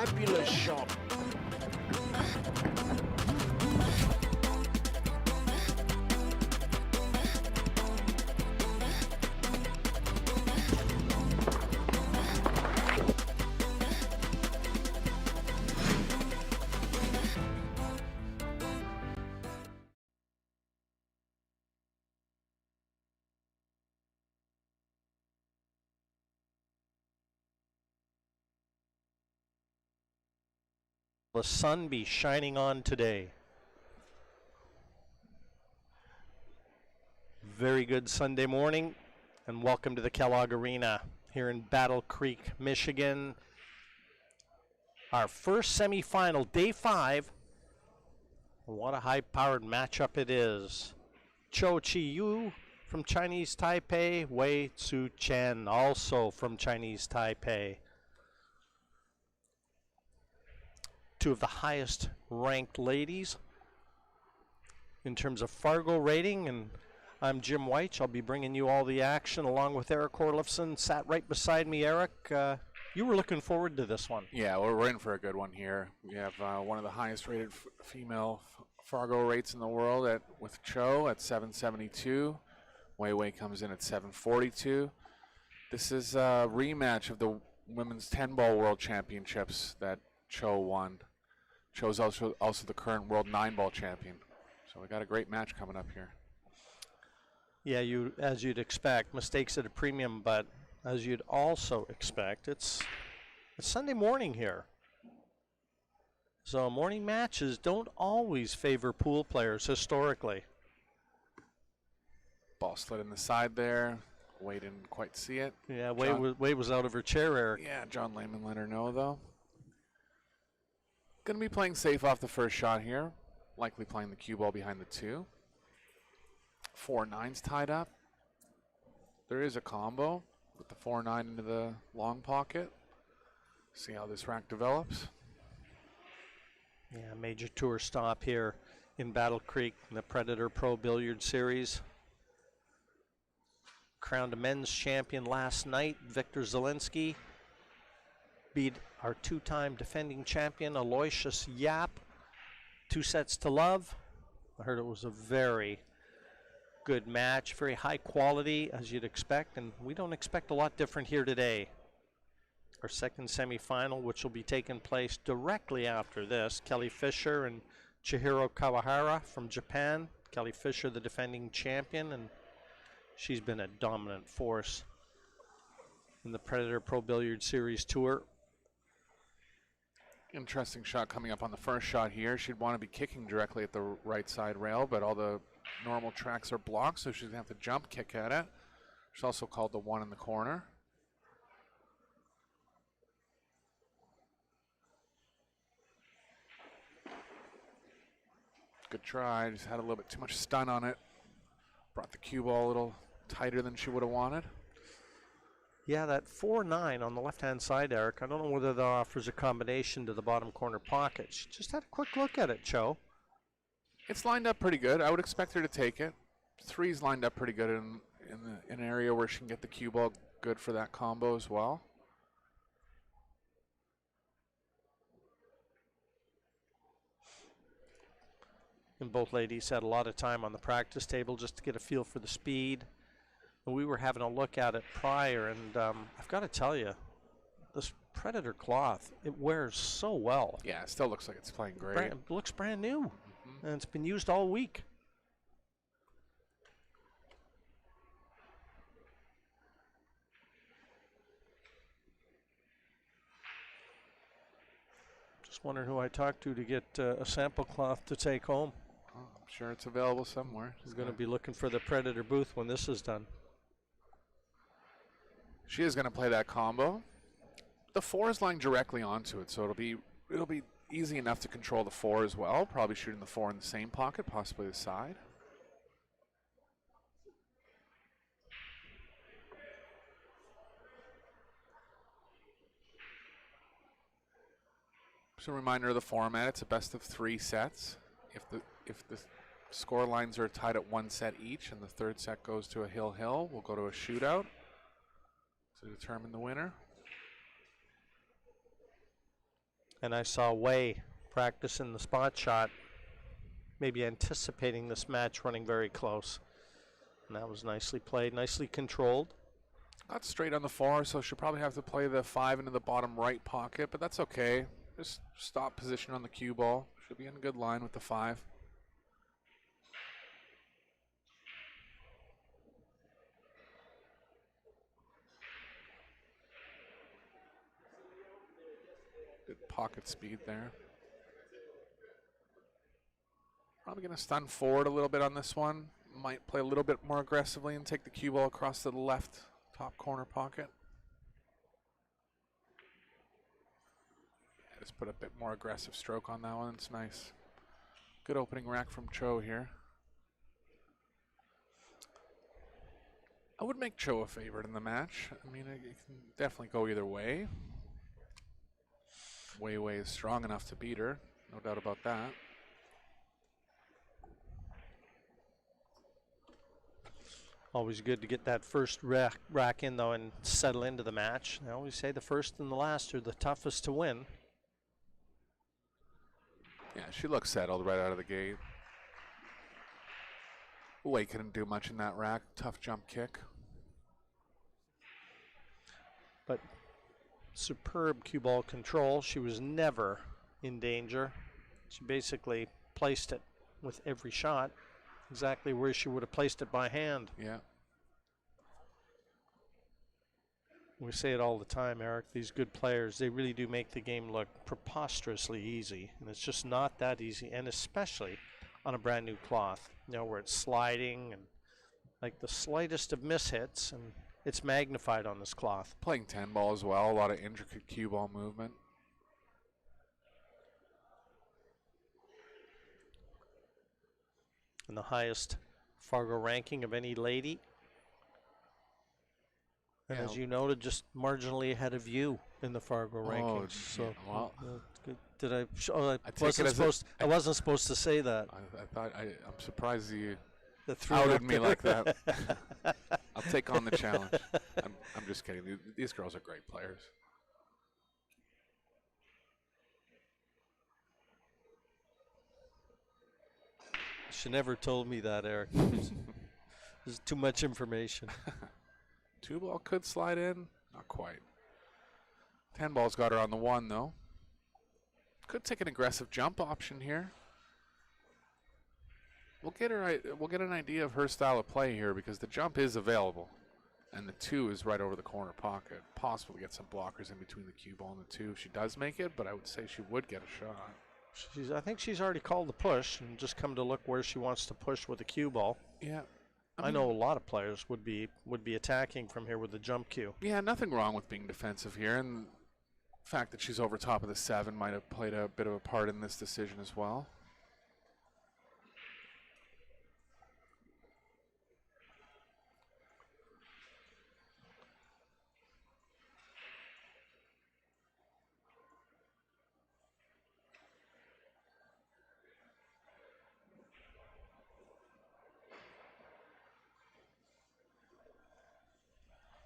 fabulous shot. The sun be shining on today. Very good Sunday morning, and welcome to the Kellogg Arena here in Battle Creek, Michigan. Our first semifinal, day 5. What a high-powered matchup it is. Chieh-Yu from Chinese Taipei, Tzu-Chien also from Chinese Taipei. Two of the highest ranked ladies in terms of Fargo rating, and I'm Jim White. I'll be bringing you all the action along with Eric Orlifson. Sat right beside me, Eric. You were looking forward to this one. Yeah, we're in for a good one here. We have one of the highest rated female Fargo rates in the world with Chou at 772. Wei Wei comes in at 742. This is a rematch of the Women's 10-Ball World Championships that Chou won. Chou's also the current World 9-Ball Champion. So we got a great match coming up here. Yeah, as you'd expect, mistakes at a premium, but as you'd also expect, it's Sunday morning here. So morning matches don't always favor pool players historically. Ball slid in the side there. Wei didn't quite see it. Yeah, Wei was out of her chair, Eric. Yeah, John Lehman let her know, though. Going to be playing safe off the first shot here. Likely playing the cue ball behind the 2. 4-9's tied up. There is a combo with the 4-9 into the long pocket. See how this rack develops. Yeah, major tour stop here in Battle Creek in the Predator Pro Billiard Series. Crowned a men's champion last night. Victor Zielinski beat our 2-time defending champion Aloysius Yap 2-0. I heard it was a very good match, very high quality as you'd expect, and we don't expect a lot different here today. Our second semifinal, which will be taking place directly after this, Kelly Fisher and Chihiro Kawahara from Japan. Kelly Fisher, the defending champion, and she's been a dominant force in the Predator Pro Billiard Series Tour. Interesting shot coming up on the first shot here. She'd want to be kicking directly at the right side rail, but all the normal tracks are blocked, so she's going to have to jump kick at it. She's also called the 1 in the corner. Good try, just had a little bit too much stun on it. Brought the cue ball a little tighter than she would have wanted. Yeah, that 4-9 on the left-hand side, Eric, I don't know whether that offers a combination to the bottom corner pocket. She just had a quick look at it, Chou. It's lined up pretty good. I would expect her to take it. 3's lined up pretty good in an area where she can get the cue ball good for that combo as well. And both ladies had a lot of time on the practice table just to get a feel for the speed. And we were having a look at it prior, and I've got to tell you, this Predator cloth, it wears so well. Yeah, it still looks like it's playing great. It looks brand new, and it's been used all week. Just wondering who I talked to get a sample cloth to take home. Oh, I'm sure it's available somewhere. He's going to be looking for the Predator booth when this is done. She is going to play that combo. The 4 is lying directly onto it, so it'll be easy enough to control the 4 as well. Probably shooting the 4 in the same pocket, possibly the side. Just a reminder of the format. It's a best of 3 sets. If the score lines are tied at 1 set each and the third set goes to a hill-hill, we'll go to a shootout to determine the winner. And I saw Wei practicing the spot shot, maybe anticipating this match running very close. And that was nicely played, nicely controlled. Not straight on the 4, so she'll probably have to play the 5 into the bottom right pocket, but that's okay. Just stop position on the cue ball. She'll be in a good line with the 5. Good pocket speed there. Probably going to stun forward a little bit on this one. Might play a little bit more aggressively and take the cue ball across to the left top corner pocket. Just put a bit more aggressive stroke on that one. It's nice. Good opening rack from Chou here. I would make Chou a favorite in the match. I mean, it can definitely go either way. Wei Wei is strong enough to beat her. No doubt about that. Always good to get that first rack in, though, and settle into the match. I always say the first and the last are the toughest to win. Yeah, she looks settled right out of the gate. Wei couldn't do much in that rack. Tough jump kick. But superb cue ball control. She was never in danger. She basically placed it with every shot exactly where she would have placed it by hand. Yeah. We say it all the time, Eric. These good players, they really do make the game look preposterously easy. And it's just not that easy. And especially on a brand new cloth, you know, where it's sliding and like the slightest of mishits, and it's magnified on this cloth. Playing 10 ball as well. A lot of intricate cue ball movement. And the highest Fargo ranking of any lady. And Yeah. as you noted, just marginally ahead of you in the Fargo rankings. So, yeah, well, good. Did I? Oh, I take it as I wasn't supposed to say that. I thought I'm surprised you That threw it outed up me there. like that. I'll take on the challenge. I'm just kidding. These girls are great players. She never told me that, Eric. There's too much information. 2 ball could slide in. Not quite. 10 ball's got her on the 1, though. Could take an aggressive jump option here. We'll get an idea of her style of play here because the jump is available. And the 2 is right over the corner pocket. Possible to get some blockers in between the cue ball and the 2 if she does make it, but I would say she would get a shot. I think she's already called the push and just come to look where she wants to push with the cue ball. Yeah. I know a lot of players would be attacking from here with the jump cue. Yeah, nothing wrong with being defensive here, and the fact that she's over top of the 7 might have played a bit of a part in this decision as well.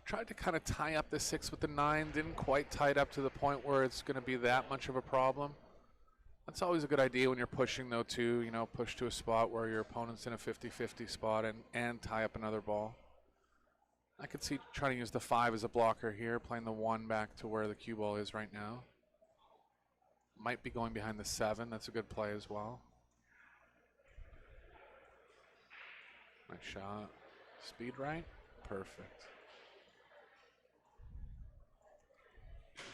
Tried to kind of tie up the 6 with the 9, didn't quite tie it up to the point where it's going to be that much of a problem. That's always a good idea when you're pushing, though, too. You know, push to a spot where your opponent's in a 50-50 spot and tie up another ball. I could see trying to use the 5 as a blocker here, playing the 1 back to where the cue ball is right now. Might be going behind the 7. That's a good play as well. Nice shot. Speed right. Perfect.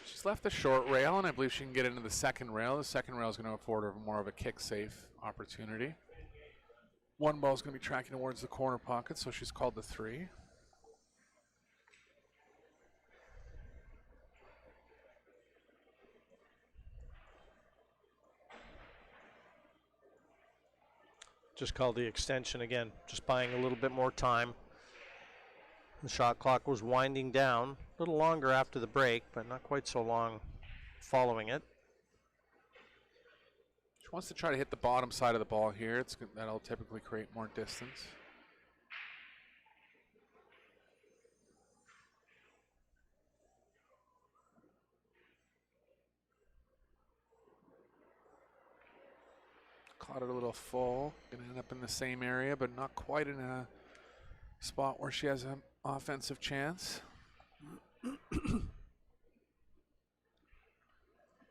She's left the short rail, and I believe she can get into the second rail. The second rail is going to afford her more of a kick-safe opportunity. 1 ball is going to be tracking towards the corner pocket, so she's called the 3. Just called the extension again, just buying a little bit more time. The shot clock was winding down, a little longer after the break, but not quite so long following it. She wants to try to hit the bottom side of the ball here. That'll typically create more distance. Caught it a little full. Gonna end up in the same area, but not quite in a spot where she has an offensive chance.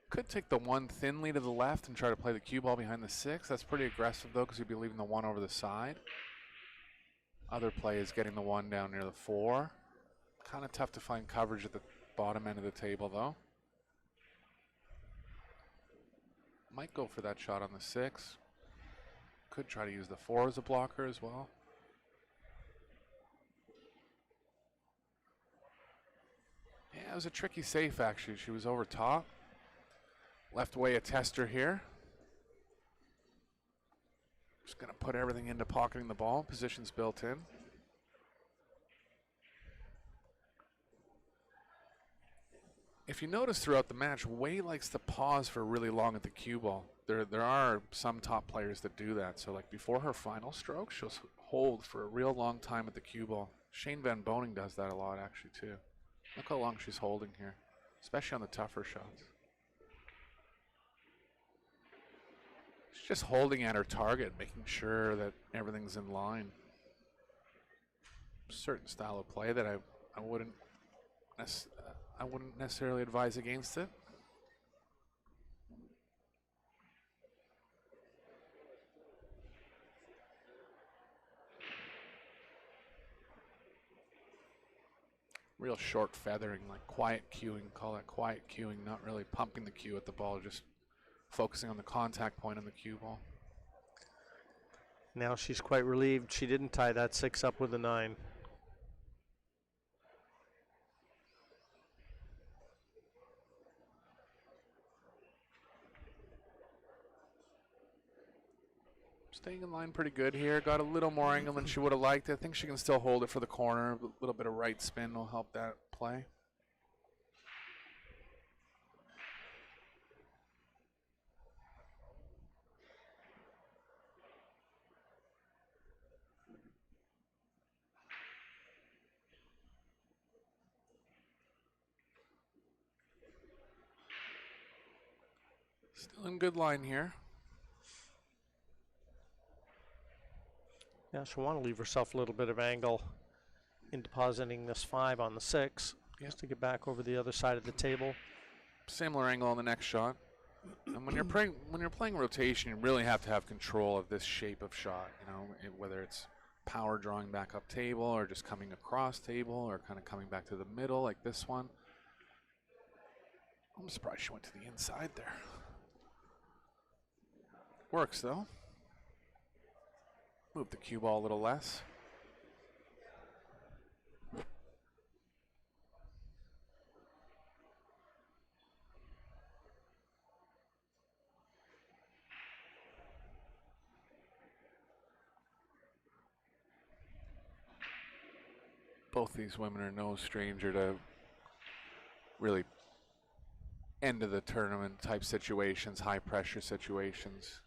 Could take the one thinly to the left and try to play the cue ball behind the 6. That's pretty aggressive though, because you'd be leaving the 1 over the side. Other play is getting the 1 down near the 4. Kind of tough to find coverage at the bottom end of the table though. Might go for that shot on the 6. Could try to use the 4 as a blocker as well. Yeah, it was a tricky safe actually. She was over top. Left away a tester here. Just going to put everything into pocketing the ball. Position's built in. If you notice throughout the match, Wei likes to pause for really long at the cue ball. There are some top players that do that. So like before her final stroke, she'll hold for a real long time at the cue ball. Shane Van Boning does that a lot actually too. Look how long she's holding here, especially on the tougher shots. She's just holding at her target, making sure that everything's in line. Certain style of play that I wouldn't necessarily advise against it. Real short feathering, like quiet cueing, call it quiet cueing, not really pumping the cue at the ball, just focusing on the contact point on the cue ball. Now she's quite relieved she didn't tie that 6 up with a 9. Staying in line pretty good here. Got a little more angle than she would have liked. I think she can still hold it for the corner. A little bit of right spin will help that play. Still in good line here. Yeah, she'll want to leave herself a little bit of angle in depositing this 5 on the 6, just to get back over the other side of the table. Similar angle on the next shot. And when you're playing rotation, you really have to have control of this shape of shot. You know, whether it's power drawing back up table or just coming across table or kind of coming back to the middle like this one. I'm surprised she went to the inside there. Works though. Move the cue ball a little less. Both these women are no stranger to really end of the tournament type situations, high pressure situations.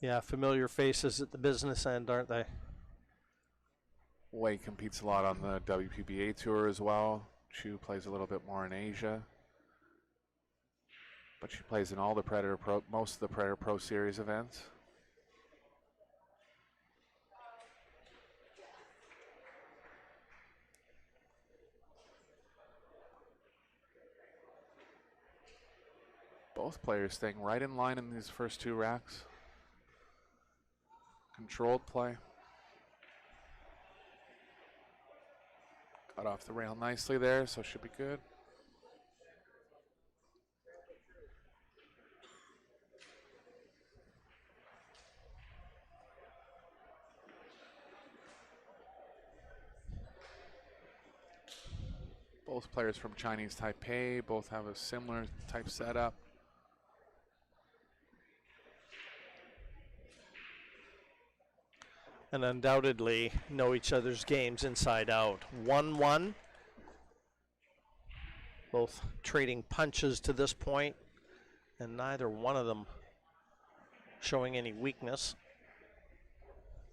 Yeah, familiar faces at the business end, aren't they? Wei competes a lot on the WPBA tour as well. Chou plays a little bit more in Asia. But she plays in all the Predator Pro, most of the Predator Pro Series events. Both players staying right in line in these first 2 racks. Controlled play. Got off the rail nicely there, so should be good. Both players from Chinese Taipei, both have a similar type setup. And undoubtedly know each other's games inside out. 1-1. Both trading punches to this point, and neither one of them showing any weakness.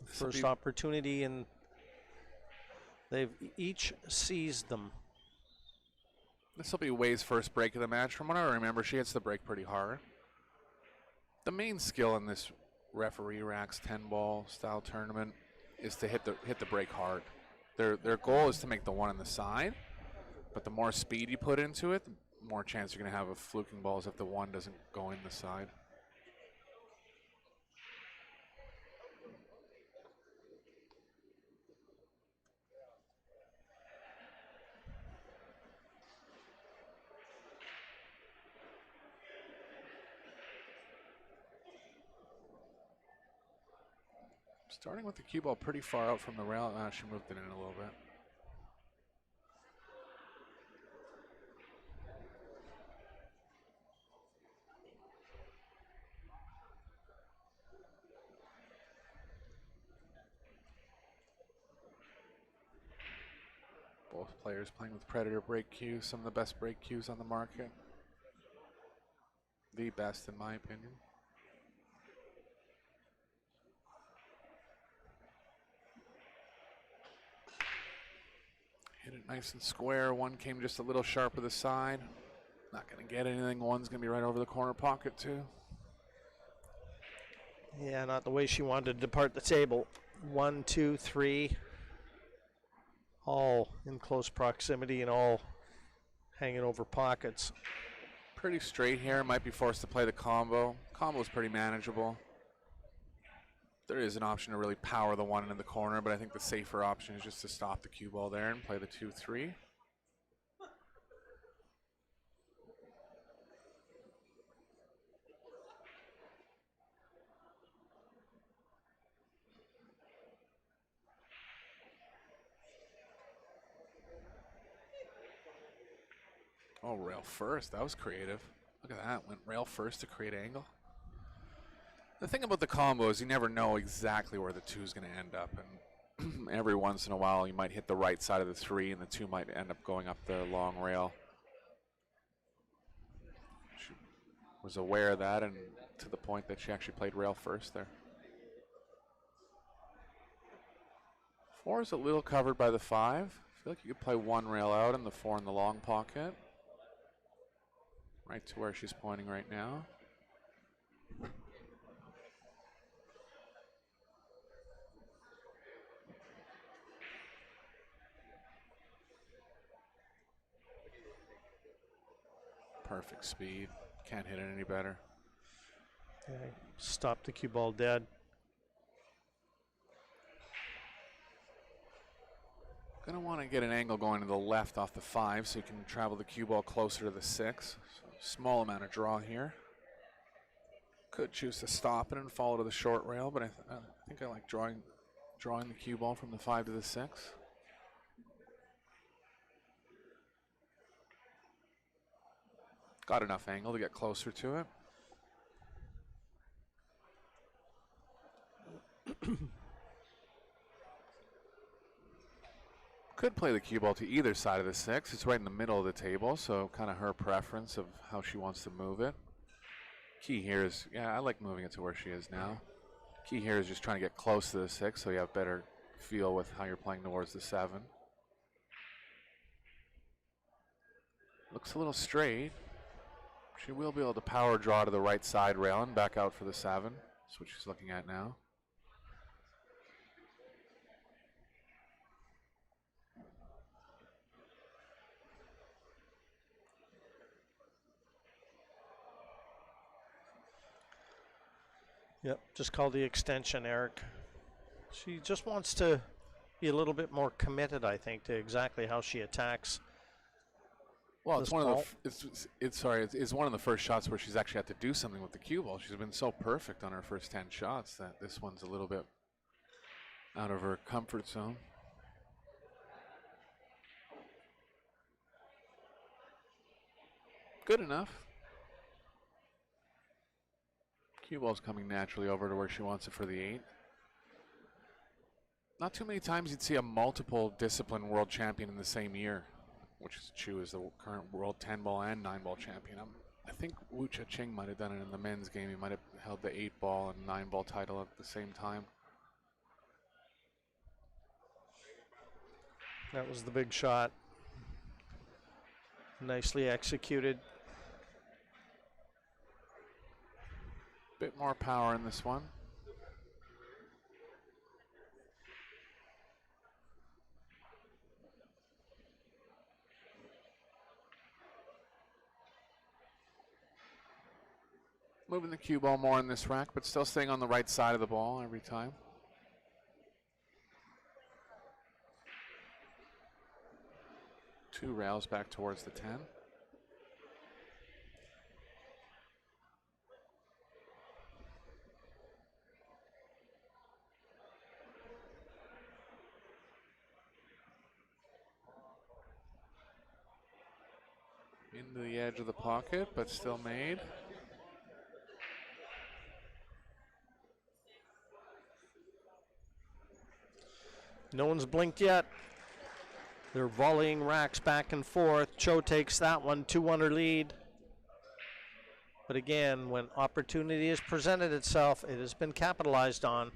First opportunity, and they've each seized them. This will be Wei's first break of the match. From what I remember, she hits the break pretty hard. The main skill in this referee racks 10-ball style tournament is to hit the break hard. Their goal is to make the one on the side, but the more speed you put into it, the more chance you're going to have of fluking balls if the one doesn't go in the side. Starting with the cue ball pretty far out from the rail. She moved it in a little bit. Both players playing with Predator break cues, some of the best break cues on the market. The best in my opinion. Hit it nice and square. One came just a little sharp of the side. Not going to get anything. One's going to be right over the corner pocket too. Yeah, not the way she wanted to depart the table. 1, 2, 3. All in close proximity and all hanging over pockets. Pretty straight here. Might be forced to play the combo. Combo is pretty manageable. There is an option to really power the one into the corner, but I think the safer option is just to stop the cue ball there and play the 2-3. Oh, rail first. That was creative. Look at that. Went rail first to create angle. The thing about the combo is you never know exactly where the 2 is going to end up. And every once in a while you might hit the right side of the 3 and the 2 might end up going up the long rail. She was aware of that and to the point that she actually played rail first there. 4 is a little covered by the 5. I feel like you could play 1 rail out and the 4 in the long pocket. Right to where she's pointing right now. Perfect speed. Can't hit it any better. Yeah, stop the cue ball dead. Gonna want to get an angle going to the left off the 5 so you can travel the cue ball closer to the 6. So small amount of draw here. Could choose to stop it and follow to the short rail, but I think I like drawing the cue ball from the 5 to the 6. Got enough angle to get closer to it. Could play the cue ball to either side of the 6. It's right in the middle of the table, so kind of her preference of how she wants to move it. Key here is, yeah, I like moving it to where she is now. Key here is just trying to get close to the 6 so you have better feel with how you're playing towards the 7. Looks a little straight. She will be able to power draw to the right side rail and back out for the 7. That's what she's looking at now. Yep, just call the extension, Eric. She just wants to be a little bit more committed, I think, to exactly how she attacks. Well, it's one of the it's one of the first shots where she's actually had to do something with the cue ball. She's been so perfect on her first 10 shots that this one's a little bit out of her comfort zone. Good enough. Cue ball's coming naturally over to where she wants it for the 8. Not too many times you'd see a multiple discipline world champion in the same year, which is Chou is the current world 10-ball and 9-ball champion. I think Tzu-Chien might have done it in the men's game. He might have held the 8-ball and 9-ball title at the same time. That was the big shot. Nicely executed. Bit more power in this one. Moving the cue ball more in this rack, but still staying on the right side of the ball every time. Two rails back towards the 10. Into the edge of the pocket, but still made. No one's blinked yet. They're volleying racks back and forth. Chou takes that one, 2-under lead. But again, when opportunity has presented itself, it has been capitalized on.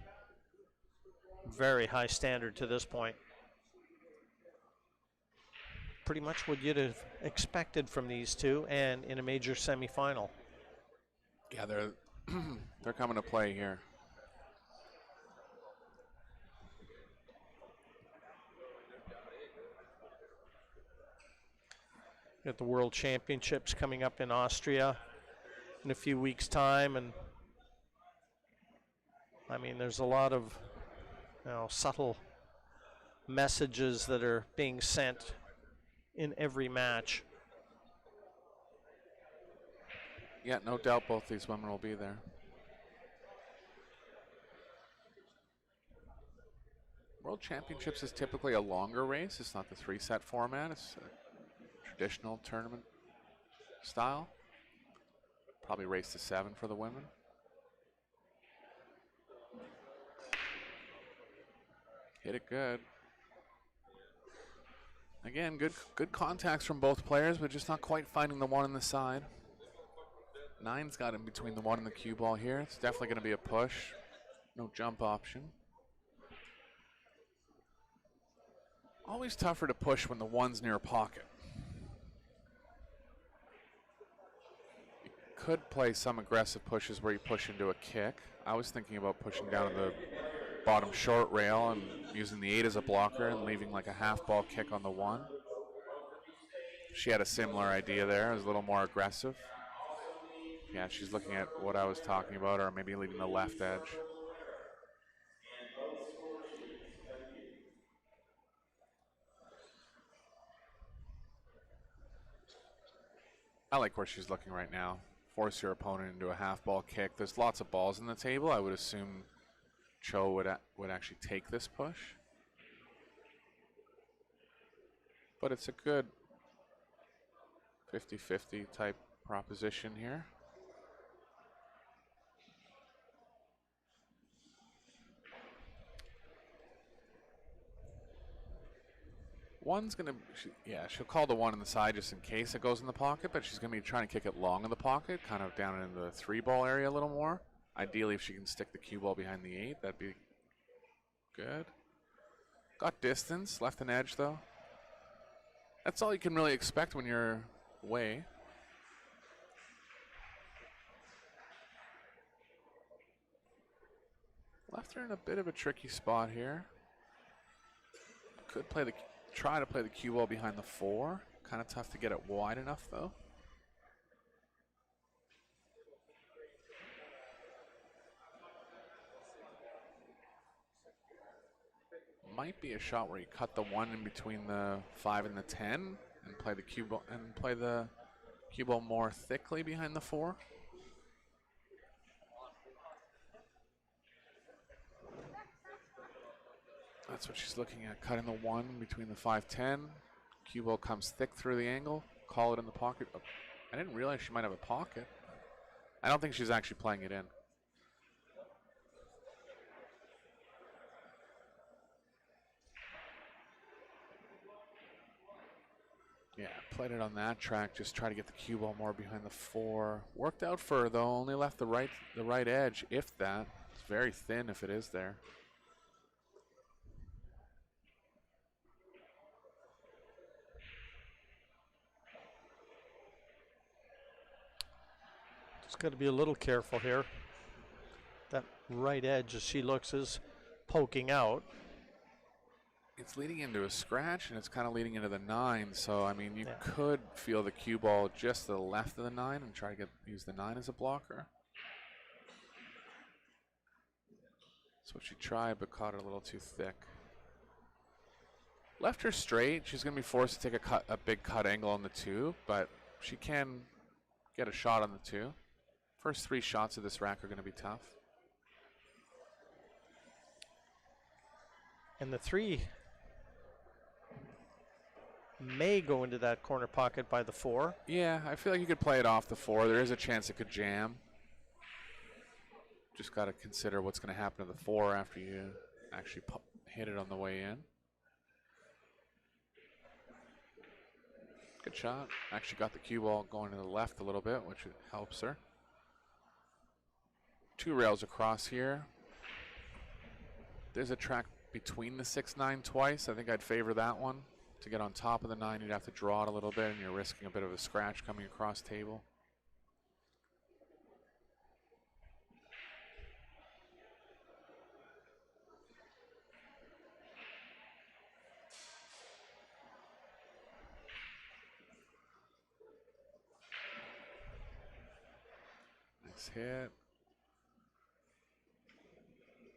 Very high standard to this point. Pretty much what you'd have expected from these two, and in a major semifinal. Yeah, they're coming to play here. Got the World Championships coming up in Austria in a few weeks' time, and I mean, there's a lot of subtle messages that are being sent in every match. Yeah, no doubt both these women will be there. World Championships is typically a longer race. It's not the 3-set format. It's a traditional tournament style. Probably race to 7 for the women. Hit it good. Again, good contacts from both players, but just not quite finding the one on the side. 9's got in between the 1 and the cue ball here. It's definitely going to be a push. No jump option. Always tougher to push when the 1's near a pocket. You could play some aggressive pushes where you push into a kick. I was thinking about pushing down to the bottom short rail and using the 8 as a blocker and leaving like a half ball kick on the 1. She had a similar idea there. It was a little more aggressive. Yeah, she's looking at what I was talking about, or maybe leaving the left edge. I like where she's looking right now. Force your opponent into a half ball kick. There's lots of balls on the table. I would assume Chou would actually take this push. But it's a good 50-50 type proposition here. One's gonna, she'll call the 1 on the side just in case it goes in the pocket, but she's gonna be trying to kick it long in the pocket, kind of down in the 3-ball area a little more. Ideally, if she can stick the cue ball behind the 8, that'd be good. Got distance, left an edge though. That's all you can really expect when you're away. Left her in a bit of a tricky spot here. Could try to play the cue ball behind the 4. Kind of tough to get it wide enough though. Might be a shot where you cut the 1 in between the 5 and the 10 and play the cue ball more thickly behind the 4. That's what she's looking at, cutting the 1 between the 5-10. Cue ball comes thick through the angle, call it in the pocket. Oh, I didn't realize she might have a pocket. I don't think she's actually playing it in. Yeah, played it on that track, just try to get the cue ball more behind the 4. Worked out for her though, only left the right edge, if that. It's very thin if it is there. Just got to be a little careful here. right edge as she looks is poking out. It's leading into a scratch, and it's kind of leading into the 9. So, I mean, you Yeah. could feel the cue ball just to the left of the 9 and try to use the 9 as a blocker. That's what she tried, but caught it a little too thick. Left her straight. She's going to be forced to take a big cut angle on the 2, but she can get a shot on the 2. First 3 shots of this rack are going to be tough. And the 3 may go into that corner pocket by the 4. Yeah, I feel like you could play it off the 4. There is a chance it could jam. Just got to consider what's going to happen to the 4 after you actually hit it on the way in. Good shot. Actually got the cue ball going to the left a little bit, which helps her. 2 rails across here. There's a track between the 6-9 twice. I think I'd favor that one. To get on top of the 9, you'd have to draw it a little bit, and you're risking a bit of a scratch coming across table. Nice hit.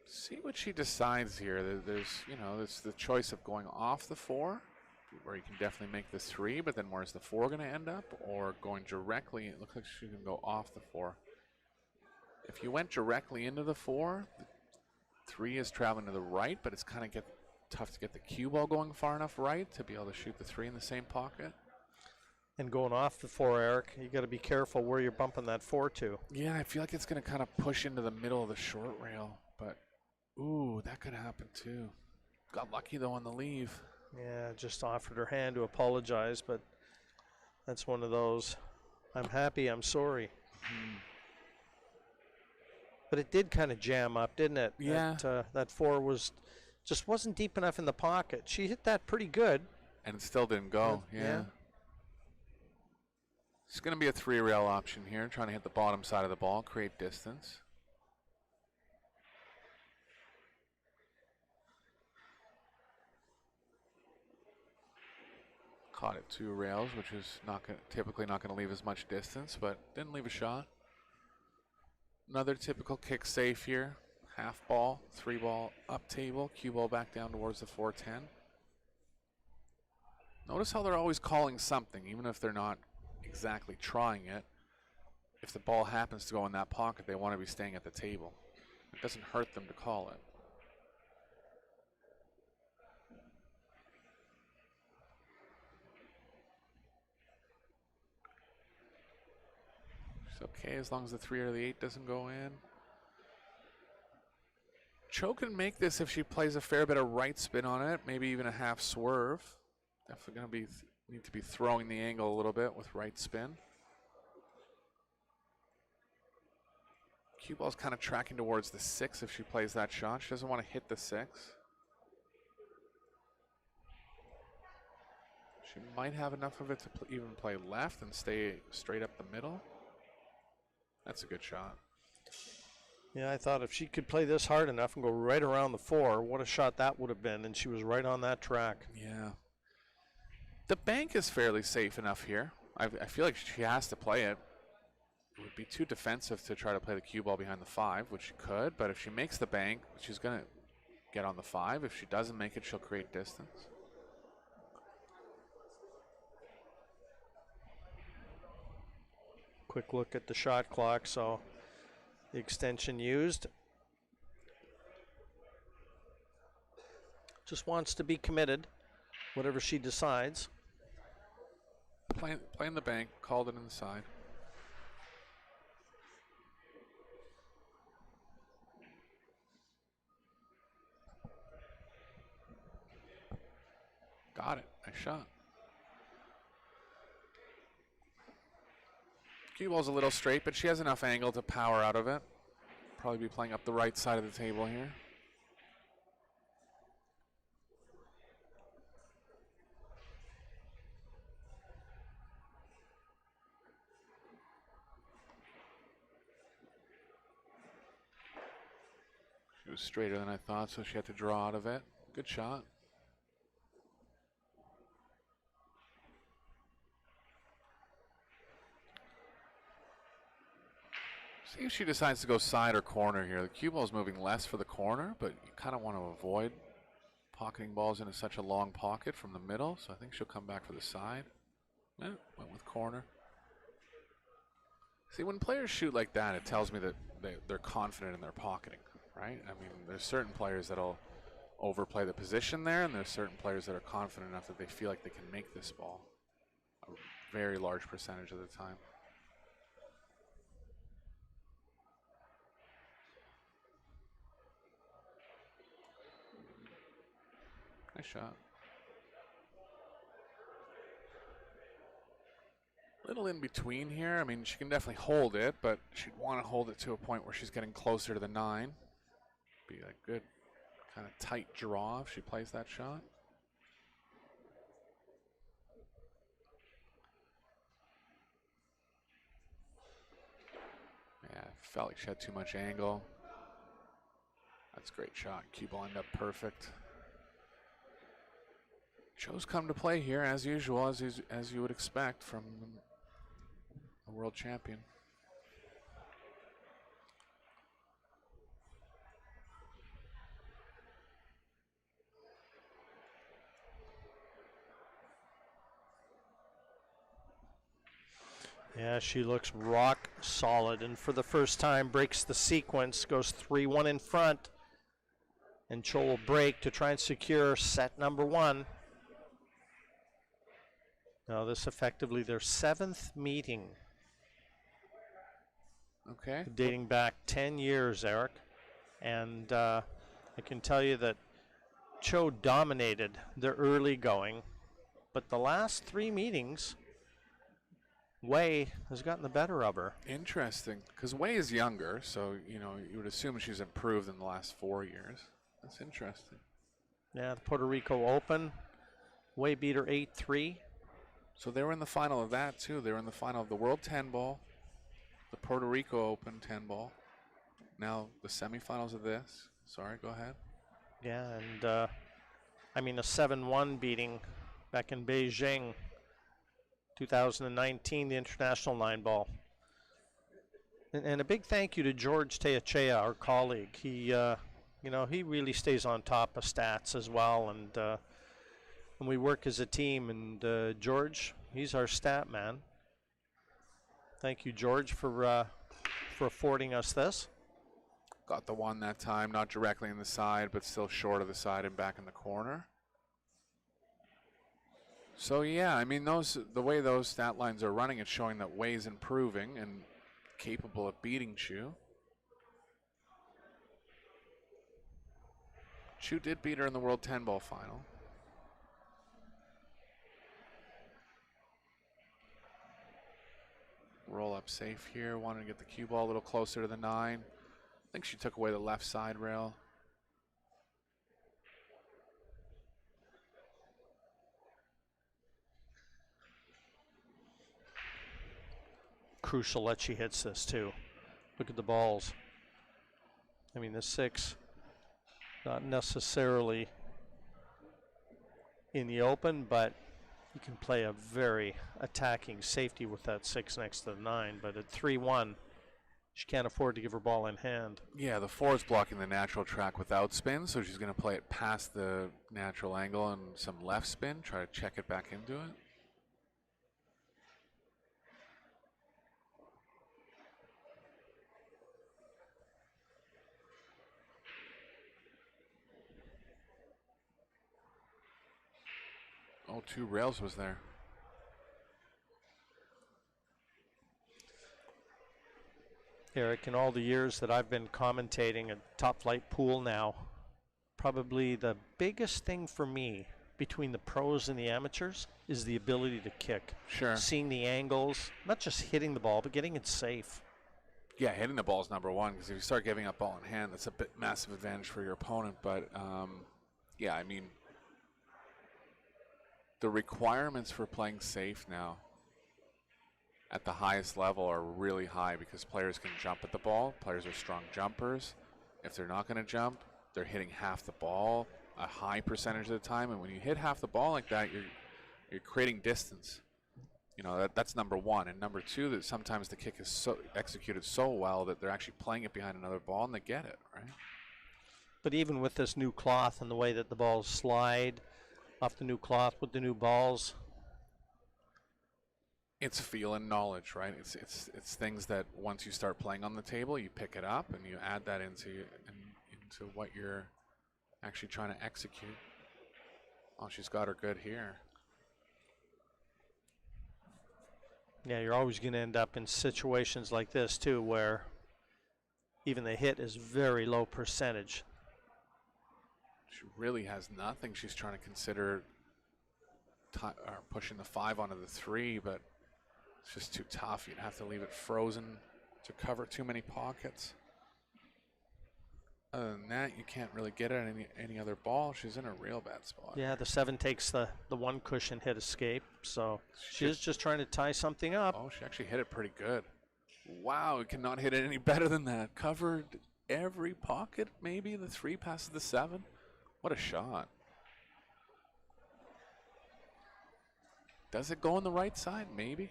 See what she decides here. There's the choice of going off the 4, where you can definitely make the 3, but then where's the 4 going to end up? Or going directly, it looks like she can go off the 4. If you went directly into the 4, the 3 is traveling to the right, but it's kind of tough to get the cue ball going far enough right to be able to shoot the 3 in the same pocket. And going off the 4, Eric, you got to be careful where you're bumping that 4 to. Yeah, I feel like it's going to kind of push into the middle of the short rail, but ooh, that could happen too. Got lucky though on the leave. Yeah, just offered her hand to apologize, but that's one of those, I'm happy, I'm sorry. But it did kind of jam up, didn't it? Yeah. That 4 just wasn't deep enough in the pocket. She hit that pretty good. And it still didn't go, yeah. It's going to be a 3 rail option here, trying to hit the bottom side of the ball, create distance. Caught it 2 rails, which is typically not going to leave as much distance, but didn't leave a shot. Another typical kick safe here. Half ball, 3 ball, up table, cue ball back down towards the 410. Notice how they're always calling something, even if they're not exactly trying it. If the ball happens to go in that pocket, they want to be staying at the table. It doesn't hurt them to call it. It's okay as long as the 3 or the 8 doesn't go in. Chou can make this if she plays a fair bit of right spin on it, maybe even a half swerve. Definitely going to need to be throwing the angle a little bit with right spin. Cue ball's kind of tracking towards the 6 if she plays that shot. She doesn't want to hit the 6. She might have enough of it to even play left and stay straight up the middle. That's a good shot. Yeah, I thought if she could play this hard enough and go right around the 4, what a shot that would have been, and she was right on that track. Yeah. The bank is fairly safe enough here. I feel like she has to play it. It would be too defensive to try to play the cue ball behind the 5, which she could, but if she makes the bank, she's going to get on the 5. If she doesn't make it, she'll create distance. Quick look at the shot clock, so the extension used. Just wants to be committed, whatever she decides. Playing the bank, called it inside. Got it. Nice shot. Cue ball's a little straight, but she has enough angle to power out of it. Probably be playing up the right side of the table here. was straighter than I thought, so she had to draw out of it. Good shot. See if she decides to go side or corner here. The cue ball is moving less for the corner, but you kind of want to avoid pocketing balls into such a long pocket from the middle, so I think she'll come back for the side. Yeah, went with corner. See, when players shoot like that, it tells me that they're confident in their pocketing, right? I mean, there's certain players that'll overplay the position there, and there's certain players that are confident enough that they feel like they can make this ball a very large percentage of the time. Nice shot. Little in between here. I mean, she can definitely hold it, but she'd want to hold it to a point where she's getting closer to the 9. Be a good kind of tight draw if she plays that shot. Yeah, felt like she had too much angle. That's a great shot. Cue ball ended up perfect. Chou's come to play here as usual, as you would expect from a world champion. Yeah, she looks rock solid, and for the first time breaks the sequence, goes 3-1 in front, and Chou will break to try and secure set number 1. Now this effectively their 7th meeting. Okay. Dating back 10 years, Eric. And I can tell you that Chou dominated the early going, but the last 3 meetings, Wei has gotten the better of her. Interesting, because Wei is younger, so you would assume she's improved in the last 4 years. That's interesting. Yeah, the Puerto Rico Open, Wei beat her 8-3. So they were in the final of that too. They were in the final of the World 10 Ball, the Puerto Rico Open 10 Ball. Now the semifinals of this. Sorry, go ahead. Yeah, and I mean a 7-1 beating back in Beijing, 2019, the International 9 Ball. And a big thank you to George Chieh-Yu, our colleague. He, he really stays on top of stats as well, and we work as a team. And George, he's our stat man. Thank you, George, for affording us this. Got the one that time, not directly in the side, but still short of the side and back in the corner. So yeah, I mean, the way those stat lines are running, it's showing that Wei's improving and capable of beating Chou. Chou did beat her in the World 10 Ball final. Roll up safe here, wanted to get the cue ball a little closer to the 9. I think she took away the left side rail. Crucial that she hits this too. Look at the balls. I mean, the 6, not necessarily in the open, but you can play a very attacking safety with that 6 next to the 9. But at 3-1, she can't afford to give her ball in hand. Yeah, the 4 is blocking the natural track without spin, so she's going to play it past the natural angle and some left spin, try to check it back into it. Oh, 2 rails was there. Eric, in all the years that I've been commentating at Top Flight Pool now, probably the biggest thing for me between the pros and the amateurs is the ability to kick. Sure. Seeing the angles, not just hitting the ball, but getting it safe. Yeah, hitting the ball is number 1, because if you start giving up ball in hand, that's a bit massive advantage for your opponent. But yeah, I mean, the requirements for playing safe now at the highest level are really high because players can jump at the ball. Players are strong jumpers. If they're not going to jump, they're hitting half the ball a high percentage of the time. And when you hit half the ball like that, you're creating distance. You know, that's number one. And number two, that sometimes the kick is so executed so well that they're actually playing it behind another ball and they get it, right? But even with this new cloth and the way that the balls slide off the new cloth with the new balls, it's feel and knowledge, right? It's things that once you start playing on the table, you pick it up and you add that into what you're actually trying to execute. Oh, she's got her good here. yeah, you're always going to end up in situations like this too, where even the hit is very low percentage. She really has nothing. She's trying to consider pushing the 5 onto the 3, but it's just too tough. You'd have to leave it frozen to cover too many pockets. Other than that, you can't really get it on any other ball. She's in a real bad spot. Yeah, the 7 takes the one cushion hit escape, so she's just trying to tie something up. Oh, she actually hit it pretty good. Wow, it cannot hit it any better than that. Covered every pocket, maybe. The 3 passes the 7. What a shot. Does it go on the right side? Maybe.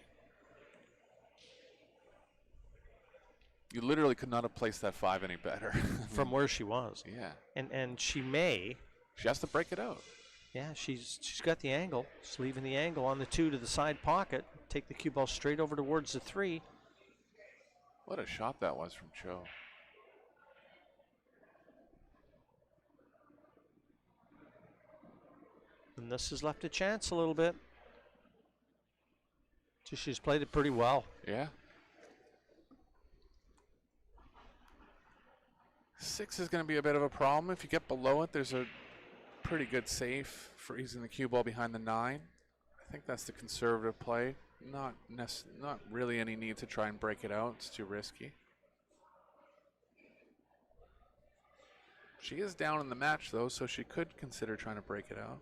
You literally could not have placed that 5 any better. From where she was. Yeah. And she may. She has to break it out. Yeah, she's got the angle. She's leaving the angle on the 2 to the side pocket. Take the cue ball straight over towards the 3. What a shot that was from Chou. And this has left a chance a little bit. She's played it pretty well. Yeah. 6 is going to be a bit of a problem. If you get below it, there's a pretty good safe for using the cue ball behind the 9. I think that's the conservative play. Not really any need to try and break it out. It's too risky. She is down in the match, though, so she could consider trying to break it out.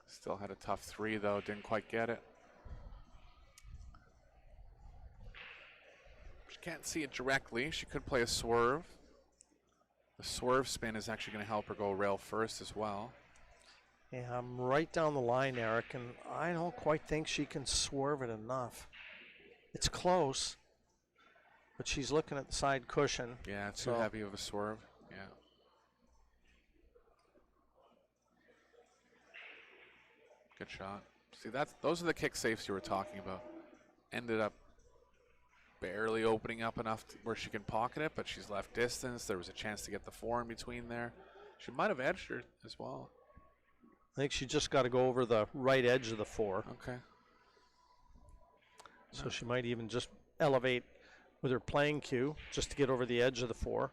Still had a tough 3, though. Didn't quite get it. She can't see it directly. She could play a swerve. The swerve spin is actually going to help her go rail first as well. Yeah, I'm right down the line, Eric, and I don't quite think she can swerve it enough. It's close, but she's looking at the side cushion. Yeah, too heavy of a swerve. Yeah. Good shot. See, those are the kick safes you were talking about. Ended up barely opening up enough where she can pocket it, but she's left distance. There was a chance to get the 4 in between there. She might have edged her as well. I think she just got to go over the right edge of the 4. Okay. So she might even just elevate with her playing cue just to get over the edge of the 4.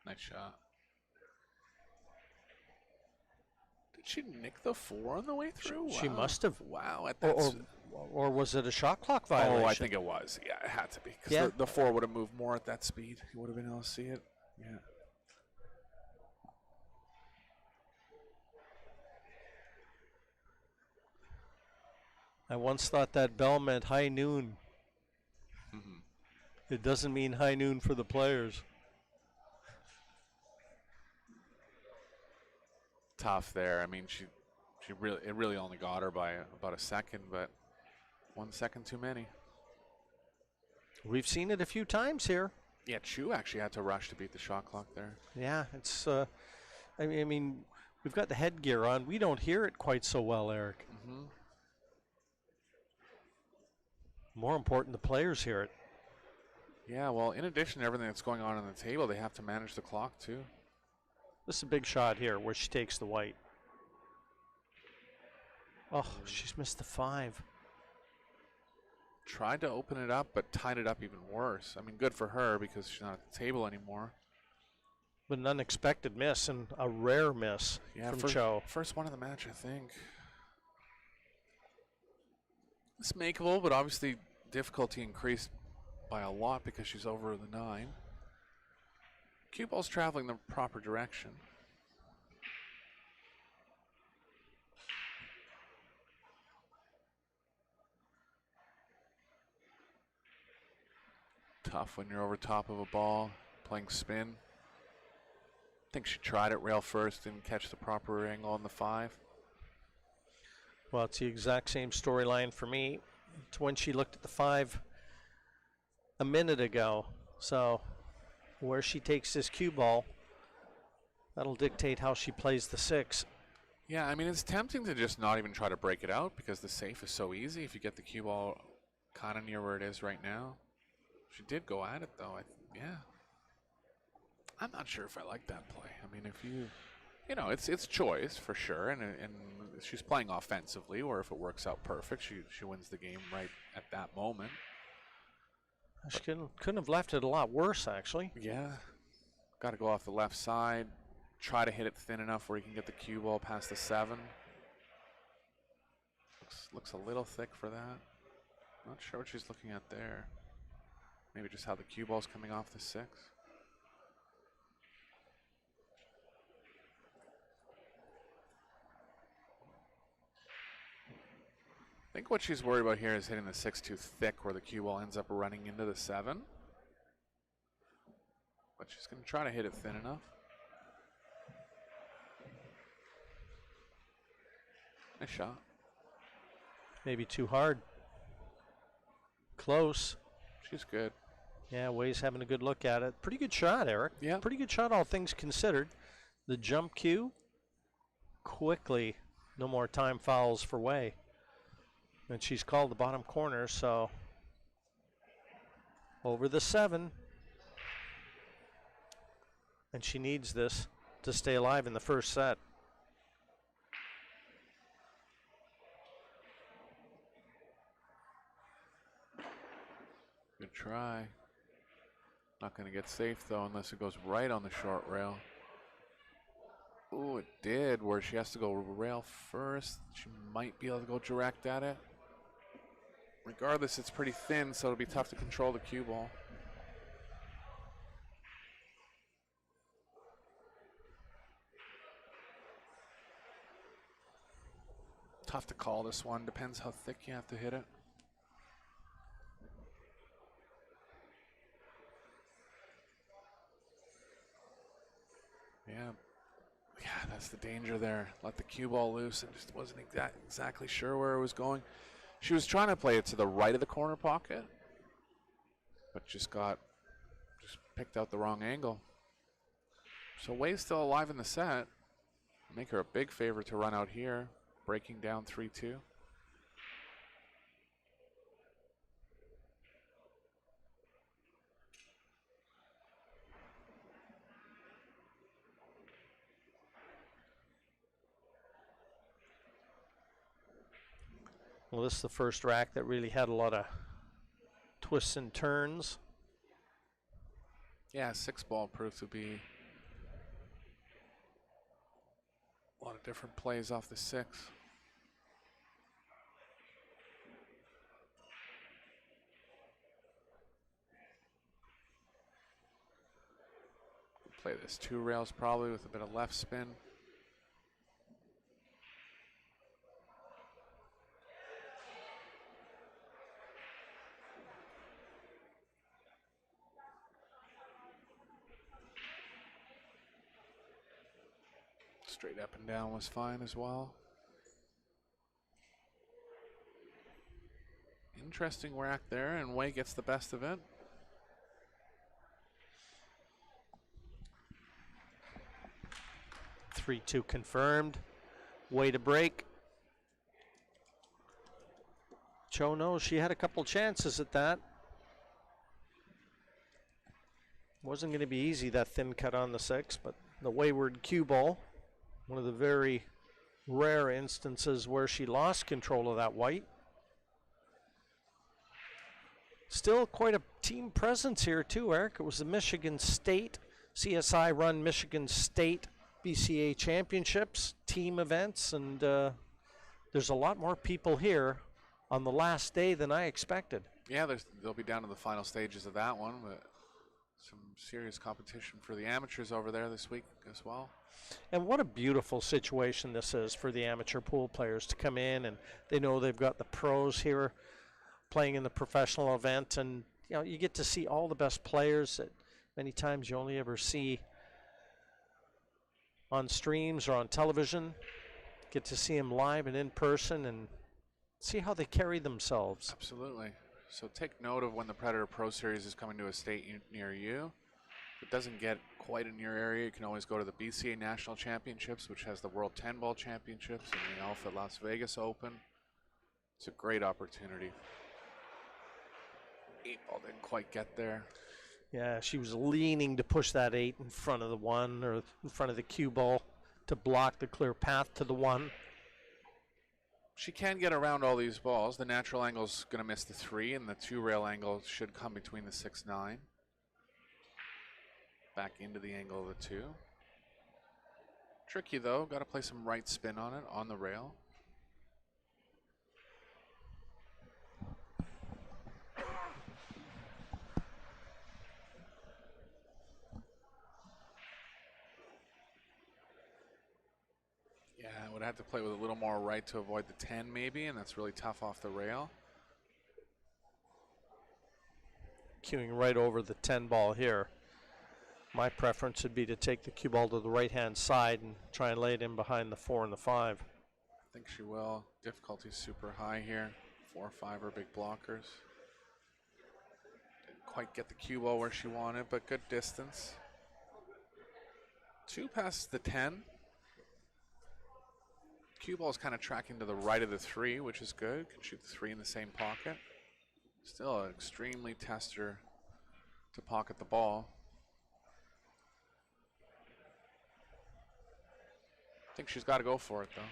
Nice shot. Did she nick the 4 on the way through? She Wow. must have. Wow. At that Or was it a shot clock violation? Oh, I think it was. Yeah, it had to be. Because Yeah. the 4 would have moved more at that speed. He would have been able to see it. Yeah. I once thought that bell meant high noon. Mm-hmm. It doesn't mean high noon for the players. Tough there. I mean, it really only got her by about a second, but 1 second too many. We've seen it a few times here. Yeah, Chou actually had to rush to beat the shot clock there. Yeah, it's. I mean, we've got the headgear on. We don't hear it quite so well, Eric. Mm-hmm. More important, the players hear it. Yeah, well, in addition to everything that's going on the table, they have to manage the clock too. This is a big shot here where she takes the white. Oh, she's missed the 5. Tried to open it up, but tied it up even worse. I mean, good for her because she's not at the table anymore. But an unexpected miss and a rare miss from Chou. First one of the match, I think. It's makeable, but obviously difficulty increased by a lot because she's over the 9. Cue ball's traveling the proper direction. Tough when you're over top of a ball, playing spin. I think she tried it rail first, didn't catch the proper angle on the 5. Well, it's the exact same storyline for me. It's when she looked at the 5 a minute ago. So where she takes this cue ball, that'll dictate how she plays the 6. Yeah, I mean, it's tempting to just not even try to break it out because the safe is so easy if you get the cue ball kind of near where it is right now. She did go at it, though. Yeah. I'm not sure if I like that play. I mean, if you know, it's choice for sure, and she's playing offensively, or if it works out perfect, she wins the game right at that moment. She couldn't have left it a lot worse, actually. Yeah. Got to go off the left side. Try to hit it thin enough where you can get the cue ball past the 7. Looks a little thick for that. Not sure what she's looking at there. Maybe just how the cue ball's coming off the 6. I think what she's worried about here is hitting the 6 too thick where the cue ball ends up running into the 7. But she's going to try to hit it thin enough. Nice shot. Maybe too hard. Close. She's good. Yeah, Wei's having a good look at it. Pretty good shot, Eric. Yeah. Pretty good shot, all things considered. The jump cue, quickly. No more time fouls for Wei. And she's called the bottom corner, so over the 7. And she needs this to stay alive in the first set. Good try. Not going to get safe, though, unless it goes right on the short rail. Ooh, it did, where she has to go rail first. She might be able to go direct at it. Regardless, it's pretty thin, so it'll be tough to control the cue ball. Tough to call this one. Depends how thick you have to hit it. Yeah, that's the danger there. Let the cue ball loose and just wasn't exactly sure where it was going. She was trying to play it to the right of the corner pocket, but just picked out the wrong angle. So Wei's still alive in the set. Make her a big favor to run out here, breaking down 3-2. Well, this is the first rack that really had a lot of twists and turns. Yeah, 6-ball proved to be a lot of different plays off the 6. Play this 2 rails probably with a bit of left spin. Straight up and down was fine as well. Interesting rack there, and Wei gets the best of it. 3-2 confirmed. Way to break. Chou knows she had a couple chances at that. Wasn't going to be easy, that thin cut on the 6, but the wayward cue ball, one of the very rare instances where she lost control of that white. Still quite a team presence here too, Eric. It was the Michigan State, CSI run Michigan State BCA Championships, team events, and there's a lot more people here on the last day than I expected. Yeah, they'll be down to the final stages of that one, but some serious competition for the amateurs over there this week as well. And what a beautiful situation this is for the amateur pool players to come in, and they know they've got the pros here playing in the professional event, and you know, you get to see all the best players that many times you only ever see on streams or on television. Get to see them live and in person and see how they carry themselves. Absolutely. So take note of when the Predator Pro Series is coming to a state near you. If it doesn't get quite in your area, you can always go to the BCA National Championships, which has the World 10-Ball Championships and the Alpha Las Vegas Open. It's a great opportunity. 8-ball didn't quite get there. Yeah, she was leaning to push that 8 in front of the 1 or in front of the cue ball to block the clear path to the 1. She can get around all these balls. The natural angle's going to miss the 3, and the 2-rail angle should come between the 6-9. Back into the angle of the 2. Tricky though, got to play some right spin on it, on the rail. Yeah, I would have to play with a little more right to avoid the 10 maybe, and that's really tough off the rail. Cueing right over the 10 ball here. My preference would be to take the cue ball to the right-hand side and try and lay it in behind the 4 and the 5. I think she will. Difficulty's super high here. 4 5 are big blockers. Didn't quite get the cue ball where she wanted, but good distance. 2 passes the 10. Cue ball is kind of tracking to the right of the 3, which is good. Can shoot the 3 in the same pocket. Still an extremely tester to pocket the ball. I think she's got to go for it though.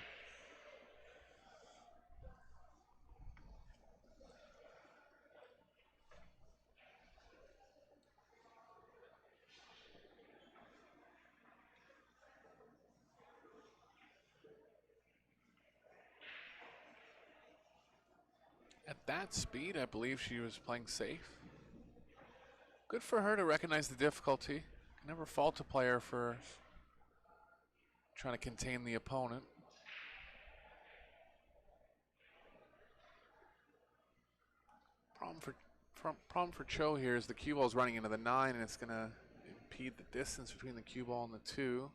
At that speed, I believe she was playing safe. Good for her to recognize the difficulty. Can never fault a player for trying to contain the opponent. Problem for Chou here is the cue ball is running into the 9, and it's going to impede the distance between the cue ball and the 2.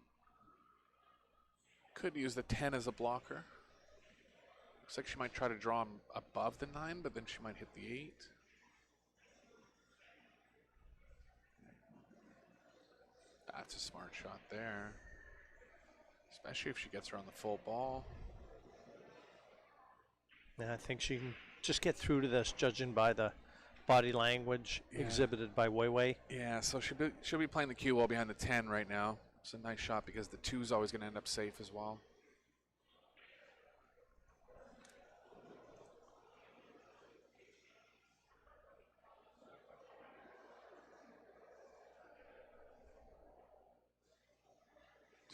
Could use the 10 as a blocker. Looks like she might try to draw him above the 9, but then she might hit the 8. That's a smart shot there. Especially if she gets her on the full ball. Yeah, I think she can just get through to this, judging by the body language exhibited by Wei. Yeah, so she'll be playing the cue ball behind the 10 right now. It's a nice shot because the 2's always going to end up safe as well.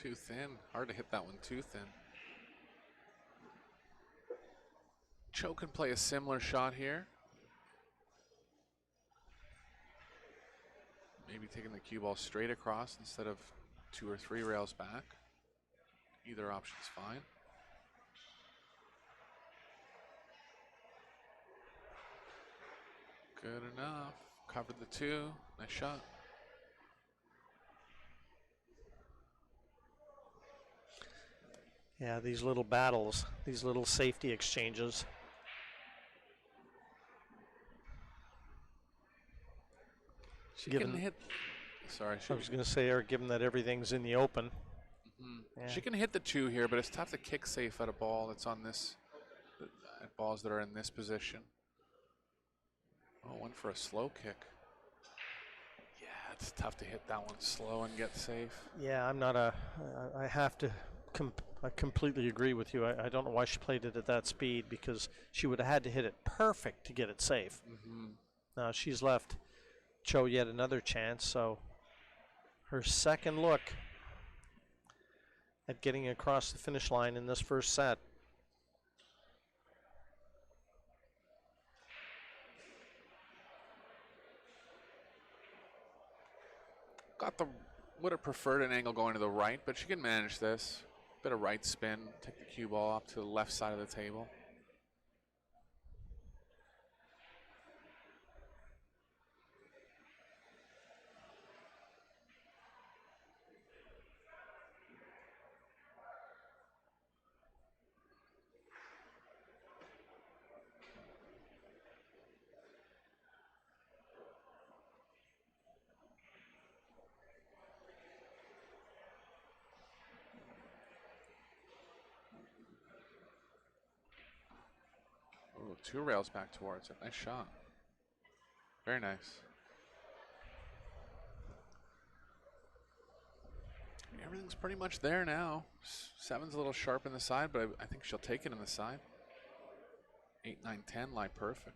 Too thin. Hard to hit that one too thin. Chou can play a similar shot here. Maybe taking the cue ball straight across instead of 2 or 3 rails back. Either option's fine. Good enough. Covered the 2. Nice shot. Yeah, these little battles, these little safety exchanges. She can hit. Sorry, I was going to say, Eric, given that everything's in the open. Yeah. She can hit the 2 here, but it's tough to kick safe at a ball that's on this, at balls that are in this position. Oh, one for a slow kick. Yeah, it's tough to hit that one slow and get safe. Yeah, I have to, I completely agree with you. I don't know why she played it at that speed, because she would have had to hit it perfect to get it safe. Now she's left Chou yet another chance, so her second look at getting across the finish line in this first set. Not the would have preferred an angle going to the right, but she can manage this. Bit of right spin, take the cue ball up to the left side of the table. Ooh, 2 rails back towards it. Nice shot. Very nice. Everything's pretty much there now. 7's a little sharp in the side, but I think she'll take it in the side. 8, 9, 10 lie perfect.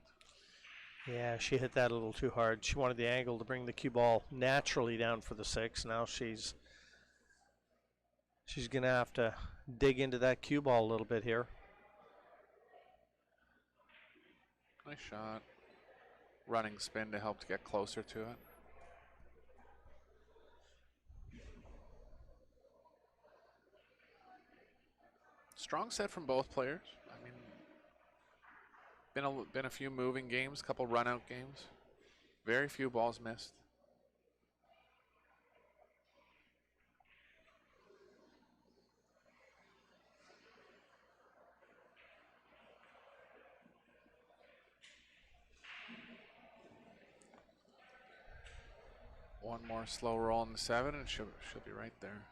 Yeah, she hit that a little too hard. She wanted the angle to bring the cue ball naturally down for the 6. Now she's going to have to dig into that cue ball a little bit here. Nice shot. Running spin to help to get closer to it. Strong set from both players. I mean, been a few moving games, couple run-out games. Very few balls missed. One more slow roll in the 7, and she'll be right there.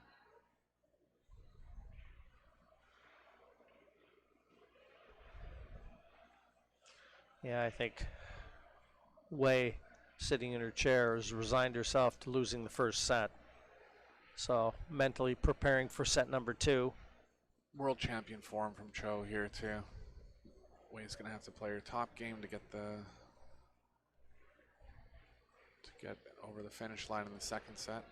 Yeah, I think Wei, sitting in her chair, has resigned herself to losing the first set. So mentally preparing for set number 2. World champion form from Chou here too. Wei's gonna have to play her top game to get over the finish line in the second set.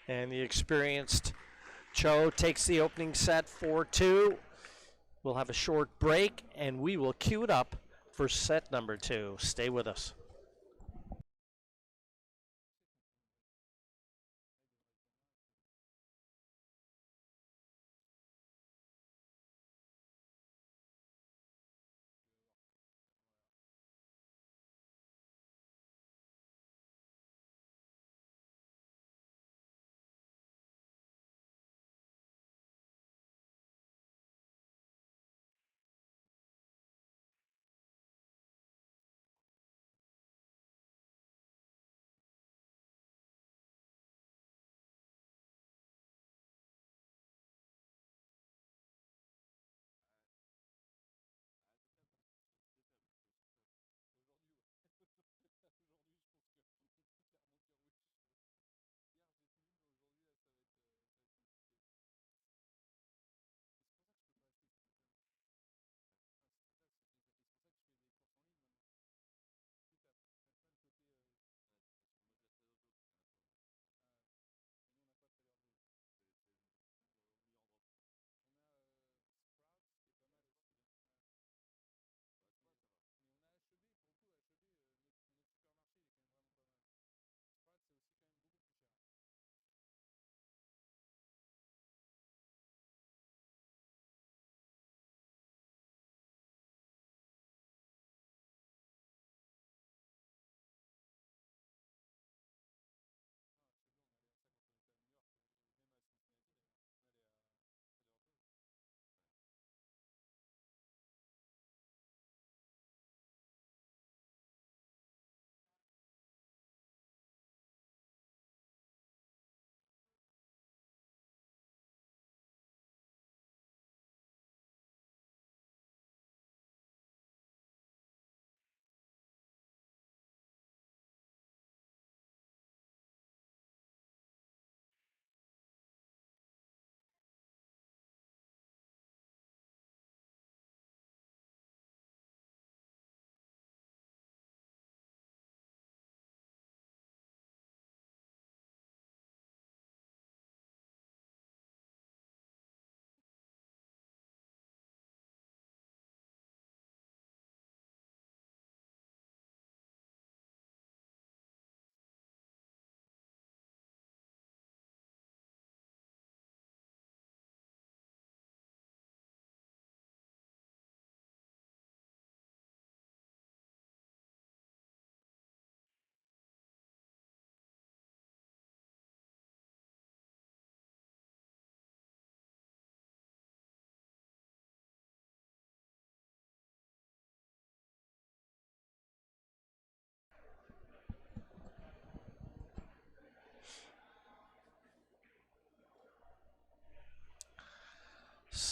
And the experienced Chou takes the opening set 4-2. We'll have a short break, and we will cue it up for set number 2. Stay with us.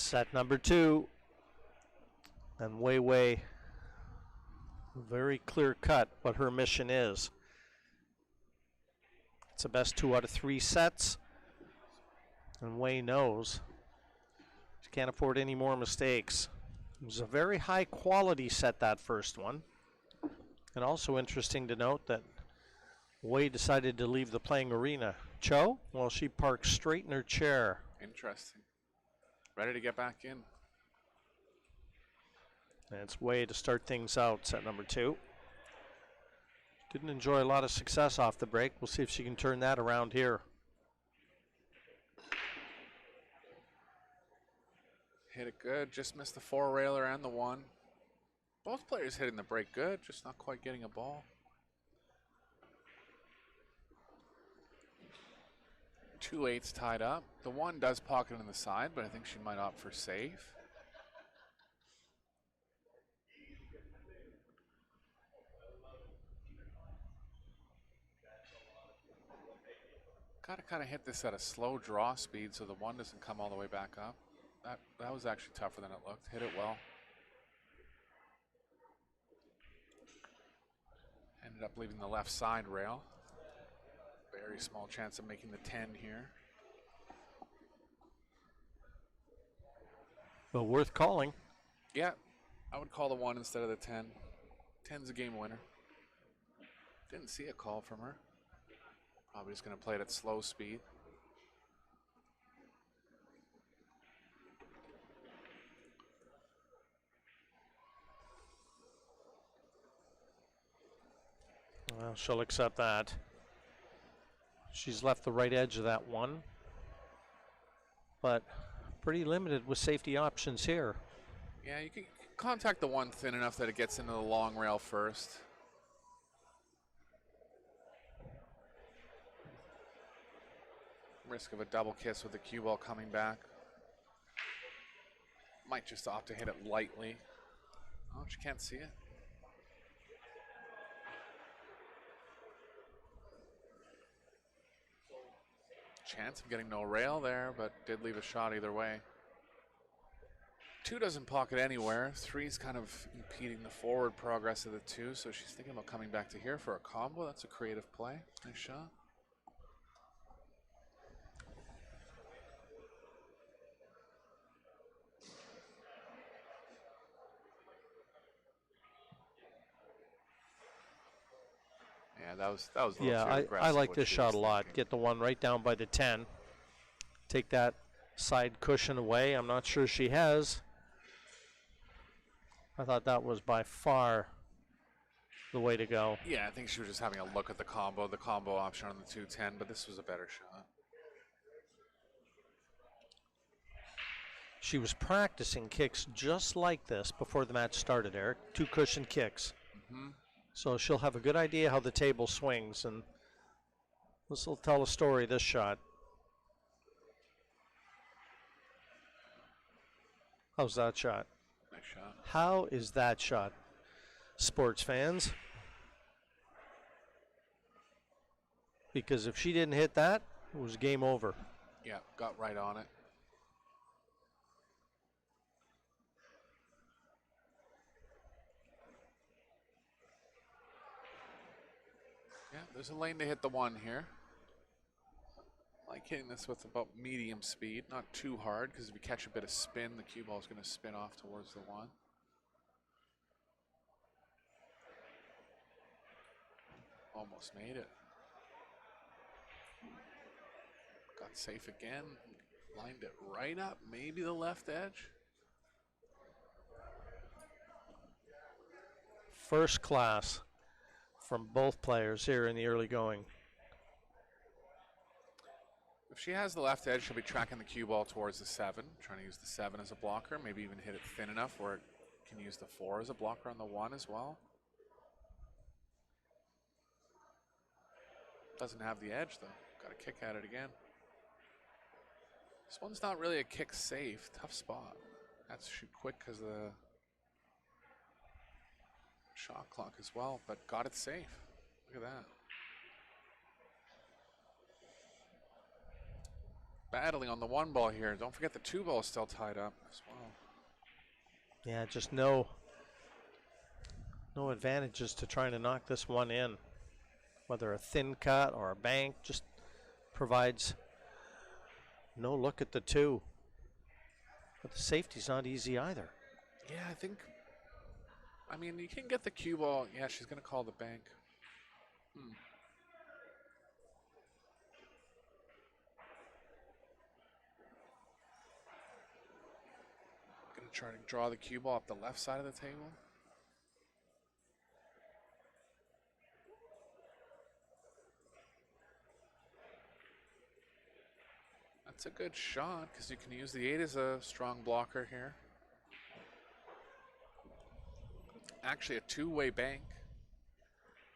Set number 2. And Wei very clear cut what her mission is. It's the best 2 out of 3 sets. And Wei knows she can't afford any more mistakes. It was a very high quality set, that first one. And also interesting to note that Wei decided to leave the playing arena. Chou, well, she parked straight in her chair. Interesting. Ready to get back in. And it's Wei to start things out, set number 2. Didn't enjoy a lot of success off the break. We'll see if she can turn that around here. Hit it good, just missed the 4-railer and the 1. Both players hitting the break good, just not quite getting a ball. 2 8s tied up. The 1 does pocket in the side, but I think she might opt for safe. Gotta kind of hit this at a slow draw speed so the 1 doesn't come all the way back up. That was actually tougher than it looked. Hit it well. Ended up leaving the left side rail. Very small chance of making the 10 here. But worth calling. Yeah, I would call the 1 instead of the 10. 10's a game winner. Didn't see a call from her. Probably just going to play it at slow speed. Well, she'll accept that. She's left the right edge of that 1. But pretty limited with safety options here. Yeah, you can contact the 1 thin enough that it gets into the long rail first. Risk of a double kiss with the cue ball coming back. Might just opt to hit it lightly. Oh, she can't see it. Chance of getting no rail there, but did leave a shot either way. 2 doesn't pocket anywhere. 3's kind of impeding the forward progress of the 2, so she's thinking about coming back to here for a combo. That's a creative play. Nice shot. Yeah, that was a little Yeah, too aggressive I like what this she shot was a lot. thinking. Get the 1 right down by the 10. Take that side cushion away. I'm not sure she has. I thought that was by far the way to go. Yeah, I think she was just having a look at the combo option on the 210, but this was a better shot. She was practicing kicks just like this before the match started, Eric. 2 cushion kicks. Mm-hmm. So she'll have a good idea how the table swings, and this will tell a story, this shot. How's that shot? Nice shot. How is that shot, sports fans? Because if she didn't hit that, it was game over. Yeah, got right on it. Yeah, there's a lane to hit the 1 here. Like hitting this with about medium speed, not too hard, because if you catch a bit of spin, the cue ball is going to spin off towards the 1. Almost made it. Got safe again. Lined it right up, maybe the left edge. First class from both players here in the early going. If she has the left edge, she'll be tracking the cue ball towards the 7, trying to use the 7 as a blocker, maybe even hit it thin enough where it can use the 4 as a blocker on the 1 as well. Doesn't have the edge though. Got to kick at it again. This one's not really a kick safe. Tough spot. Has to shoot quick because of the shot clock as well, but got it safe. Look at that. battling on the 1 ball here. Don't forget the 2 ball is still tied up as well. Yeah, just no advantages to trying to knock this one in. Whether a thin cut or a bank, just provides no look at the 2. But the safety's not easy either. Yeah, I mean, you can get the cue ball. Yeah, she's going to call the bank. Going to try to draw the cue ball up the left side of the table. That's a good shot because you can use the 8 as a strong blocker here. Actually, a 2-way bank.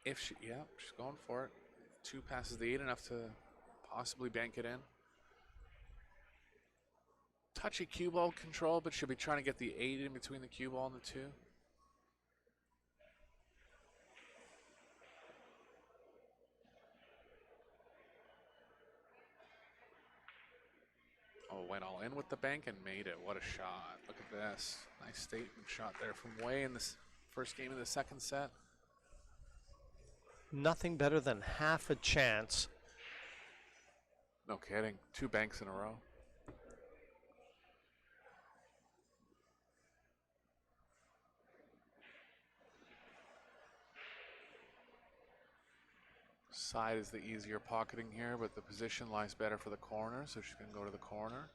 If she, yeah, she's going for it. 2 passes the 8 enough to possibly bank it in. Touchy cue ball control, but she'll be trying to get the 8 in between the cue ball and the 2. Oh, went all in with the bank and made it. What a shot. Look at this. Nice statement shot there from Wei in this first game of the second set. Nothing better than half a chance. No kidding. 2 banks in a row. Side is the easier pocketing here, but the position lies better for the corner, so she's going to go to the corner.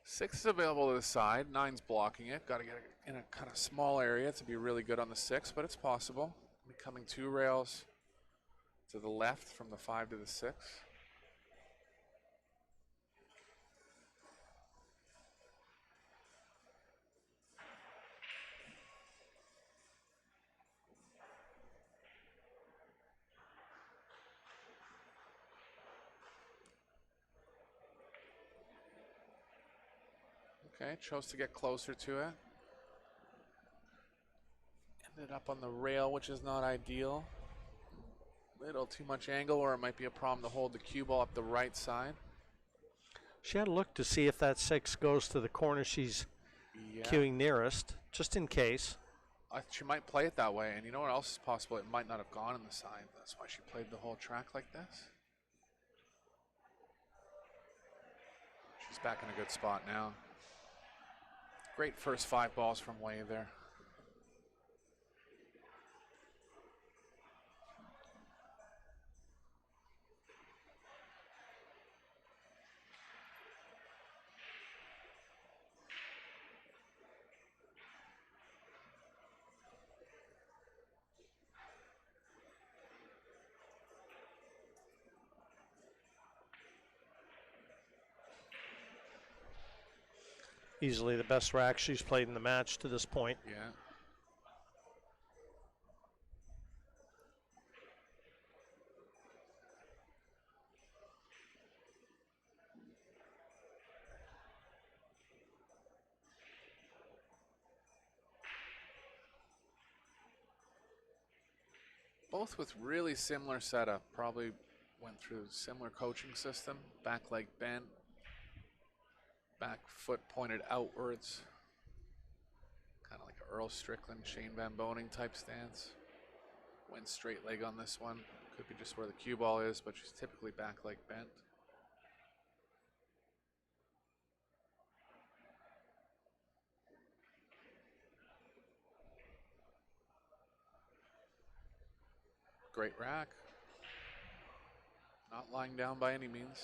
Six is available to the side. 9's blocking it. Got to get it in a kind of small area to be really good on the 6, but it's possible. Becoming 2 rails to the left from the 5 to the 6. Okay, chose to get closer to it. Ended up on the rail, which is not ideal. Little too much angle, or it might be a problem to hold the cue ball up the right side. She had to look to see if that 6 goes to the corner she's cueing nearest, just in case. She might play it that way, and you know what else is possible? It might not have gone in the side. That's why she played the whole track like this. She's back in a good spot now. Great first 5 balls from Wei there. Easily the best rack she's played in the match to this point. Yeah. Both with really similar setup. Probably went through similar coaching system. Back leg bent. Back foot pointed outwards. Kind of like an Earl Strickland, Shane Van Boning type stance. Went straight leg on this one. Could be just where the cue ball is, but she's typically back leg bent. Great rack. Not lying down by any means.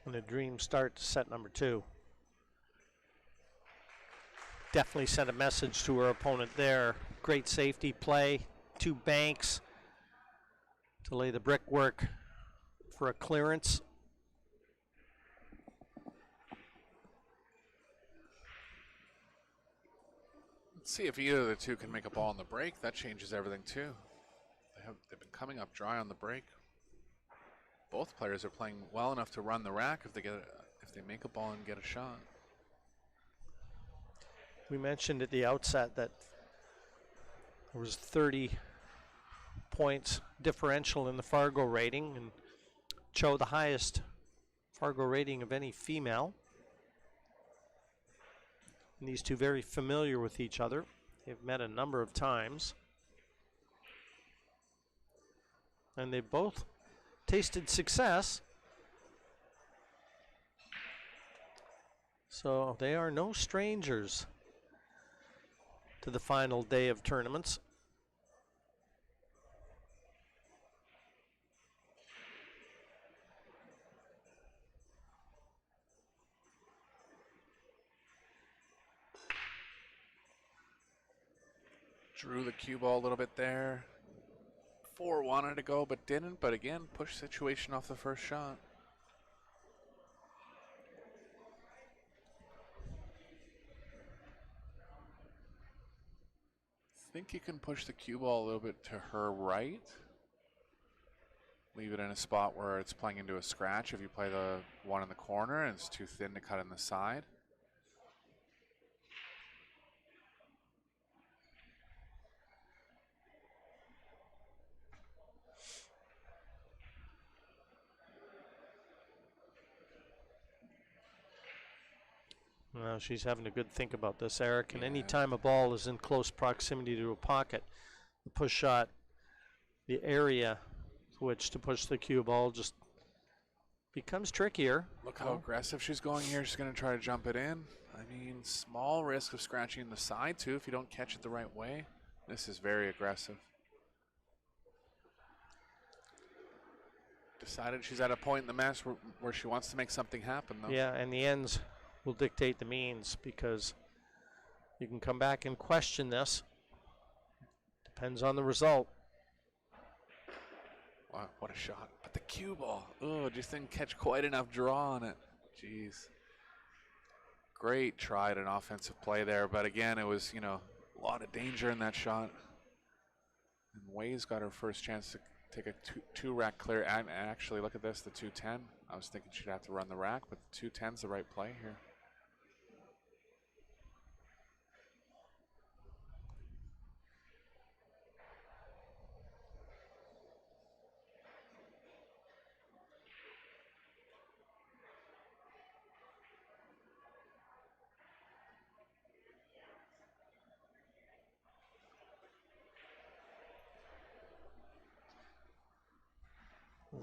And a dream start to set number 2. Definitely sent a message to her opponent there. Great safety play, 2 banks to lay the brickwork for a clearance. Let's see if either of the 2 can make a ball on the break. That changes everything too. They've been coming up dry on the break. Both players are playing well enough to run the rack if they make a ball and get a shot. We mentioned at the outset that there was 30 points differential in the Fargo rating, and Chou the highest Fargo rating of any female. And these two very familiar with each other. They've met a number of times. And they've both tasted success. So they are no strangers to the final day of tournaments. Drew the cue ball a little bit there. 4 wanted to go but didn't, but again, push situation off the first shot. Think you can push the cue ball a little bit to her right. Leave it in a spot where it's playing into a scratch if you play the one in the corner and it's too thin to cut in the side. Well, she's having a good think about this, Eric. And Yeah. any time a ball is in close proximity to a pocket, the push shot, the area to which to push the cue ball just becomes trickier. Look how aggressive she's going here. She's going to try to jump it in. I mean, small risk of scratching the side, too, if you don't catch it the right way. This is very aggressive. Decided she's at a point in the match where she wants to make something happen, though. Yeah, and the ends will dictate the means, because you can come back and question this. Depends on the result. Wow, what a shot. But the cue ball, oh, just didn't catch quite enough draw on it. Jeez. Great try at an offensive play there, but again, it was, you know, a lot of danger in that shot. And Wei's got her first chance to take a two rack clear. And actually, look at this, the 210. I was thinking she'd have to run the rack, but the 210's the right play here.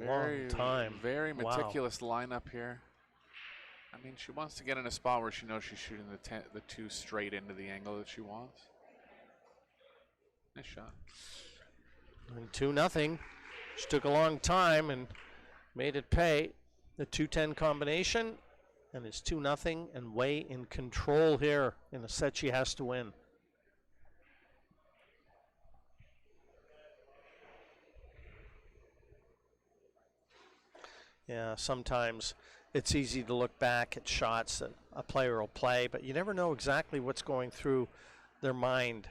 Long time. Very Wow. meticulous lineup here. I mean, she wants to get in a spot where she knows she's shooting the 2 straight into the angle that she wants. Nice shot. And 2-0. She took a long time and made it pay. The 2-10 combination, and it's 2-0, and Wei in control here in a set she has to win. Yeah, sometimes it's easy to look back at shots that a player will play, but you never know exactly what's going through their mind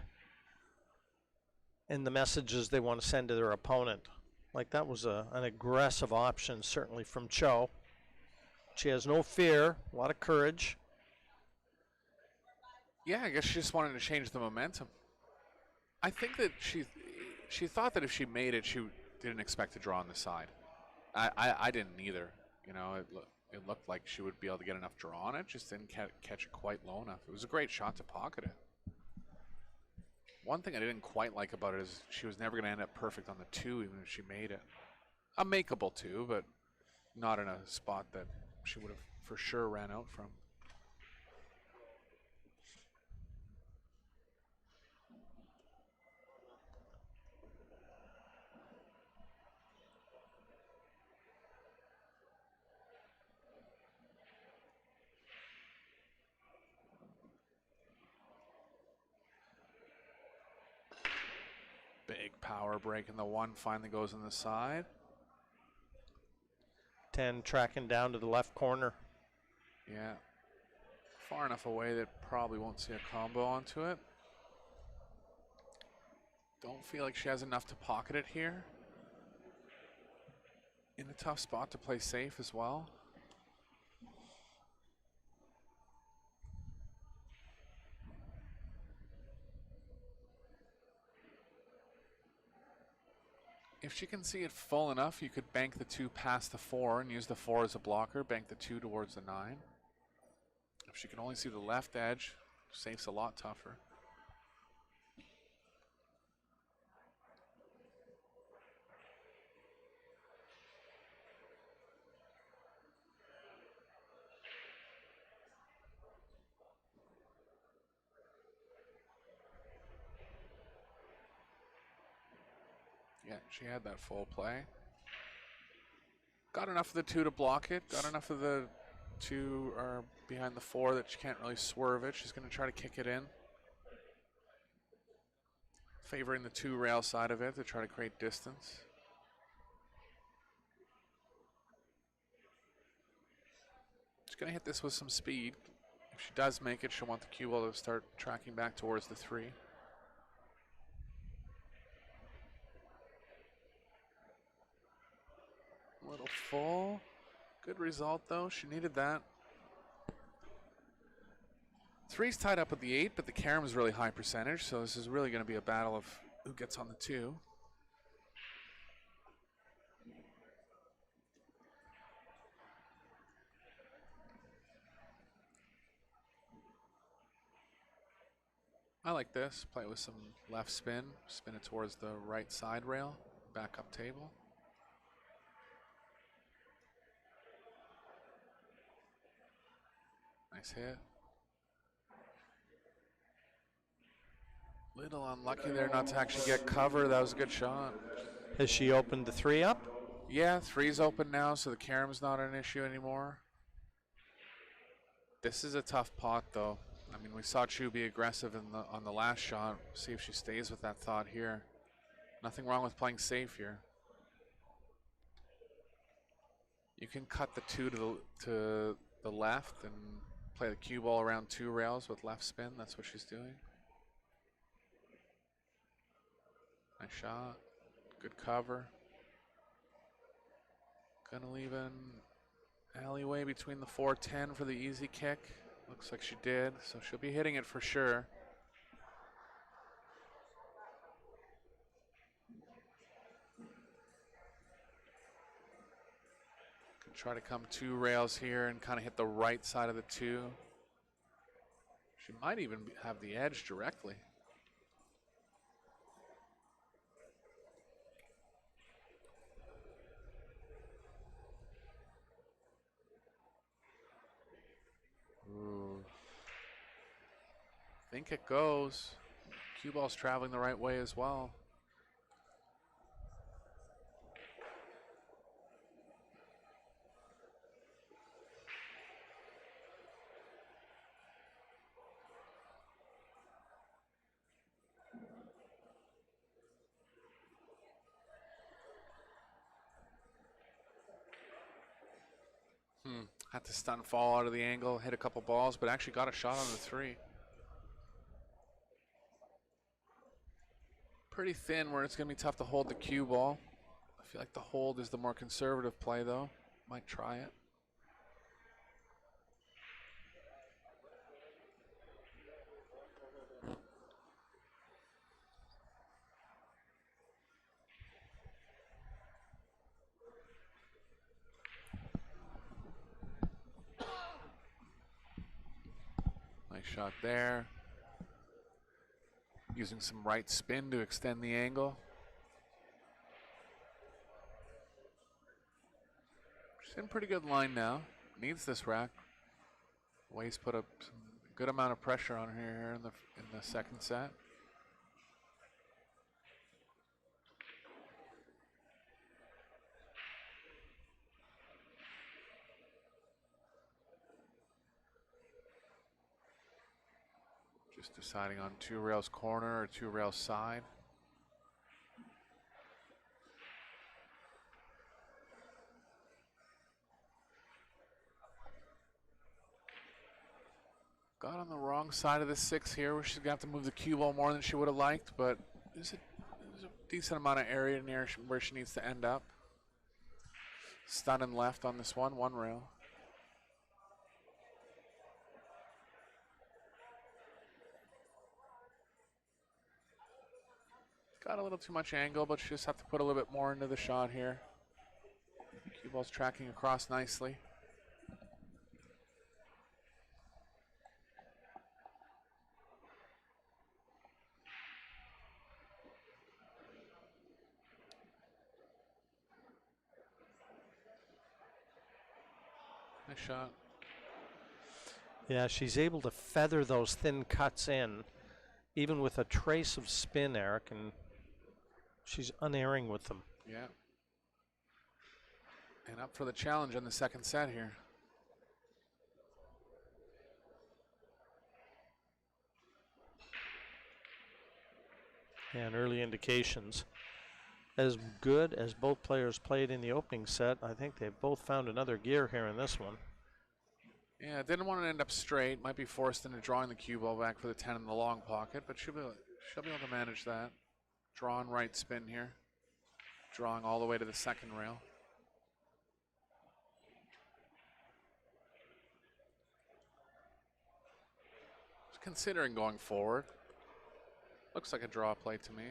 and the messages they want to send to their opponent. Like that was an aggressive option, certainly from Chou. She has no fear, a lot of courage. Yeah, I guess she just wanted to change the momentum. I think that she thought that if she made it, she didn't expect to draw on the side. I didn't either. You know, it looked like she would be able to get enough draw on it, just didn't catch it quite low enough. It was a great shot to pocket it. One thing I didn't quite like about it is she was never going to end up perfect on the 2, even if she made it. A makeable 2, but not in a spot that she would have for sure ran out from. Big power break, and the 1 finally goes on the side. 10 tracking down to the left corner. Yeah. Far enough away that probably won't see a combo onto it. Don't feel like she has enough to pocket it here. in a tough spot to play safe as well. If she can see it full enough, you could bank the 2 past the 4 and use the 4 as a blocker, bank the 2 towards the 9. If she can only see the left edge, safe's a lot tougher. Yeah, she had that full play. Got enough of the 2 to block it. Got enough of the 2 behind the 4 that she can't really swerve it. She's going to try to kick it in. Favoring the 2 rail side of it to try to create distance. She's going to hit this with some speed. If she does make it, she'll want the cue ball to start tracking back towards the 3. A little full. Good result though. She needed that. 3's tied up with the 8, but the carom is really high percentage, so this is really going to be a battle of who gets on the 2. I like this. Play it with some left spin. Spin it towards the right side rail. Back up table. Nice hit. Little unlucky there not to actually get cover. That was a good shot. Has she opened the 3 up? Yeah, 3's open now, so the carom's not an issue anymore. This is a tough pot, though. I mean, we saw Chou be aggressive on the last shot. See if she stays with that thought here. Nothing wrong with playing safe here. You can cut the 2 to the left and play the cue ball around 2 rails with left spin. That's what she's doing. Nice shot. Good cover. Gonna leave an alleyway between the 4-10 for the easy kick. Looks like she did, so she'll be hitting it for sure. Can try to come 2 rails here and kind of hit the right side of the 2. She might even have the edge directly. Ooh. Think it goes. Cue ball's traveling the right way as well. Had to stun fall out of the angle, hit a couple balls, but actually got a shot on the 3. Pretty thin where it's going to be tough to hold the cue ball. I feel like the hold is the more conservative play though. Might try it. Nice shot there. Using some right spin to extend the angle. She's in pretty good line now. Needs this rack. Wei's put up some good amount of pressure on her here in the second set. Just deciding on 2 rails corner or 2 rails side. Got on the wrong side of the 6 here, where she's got to move the cue ball more than she would have liked, but there's a decent amount of area near where she needs to end up. Stunning left on this one rail. Got a little too much angle, but she just have to put a little bit more into the shot here. Cue ball's tracking across nicely. Nice shot. Yeah, she's able to feather those thin cuts in, even with a trace of spin, Eric, and she's unerring with them. Yeah. And up for the challenge on the second set here. And early indications. As good as both players played in the opening set, I think they've both found another gear here in this one. Yeah, didn't want to end up straight. Might be forced into drawing the cue ball back for the 10 in the long pocket, but she'll be able to manage that. Drawing right spin here. Drawing all the way to the second rail. Just considering going forward. Looks like a draw play to me.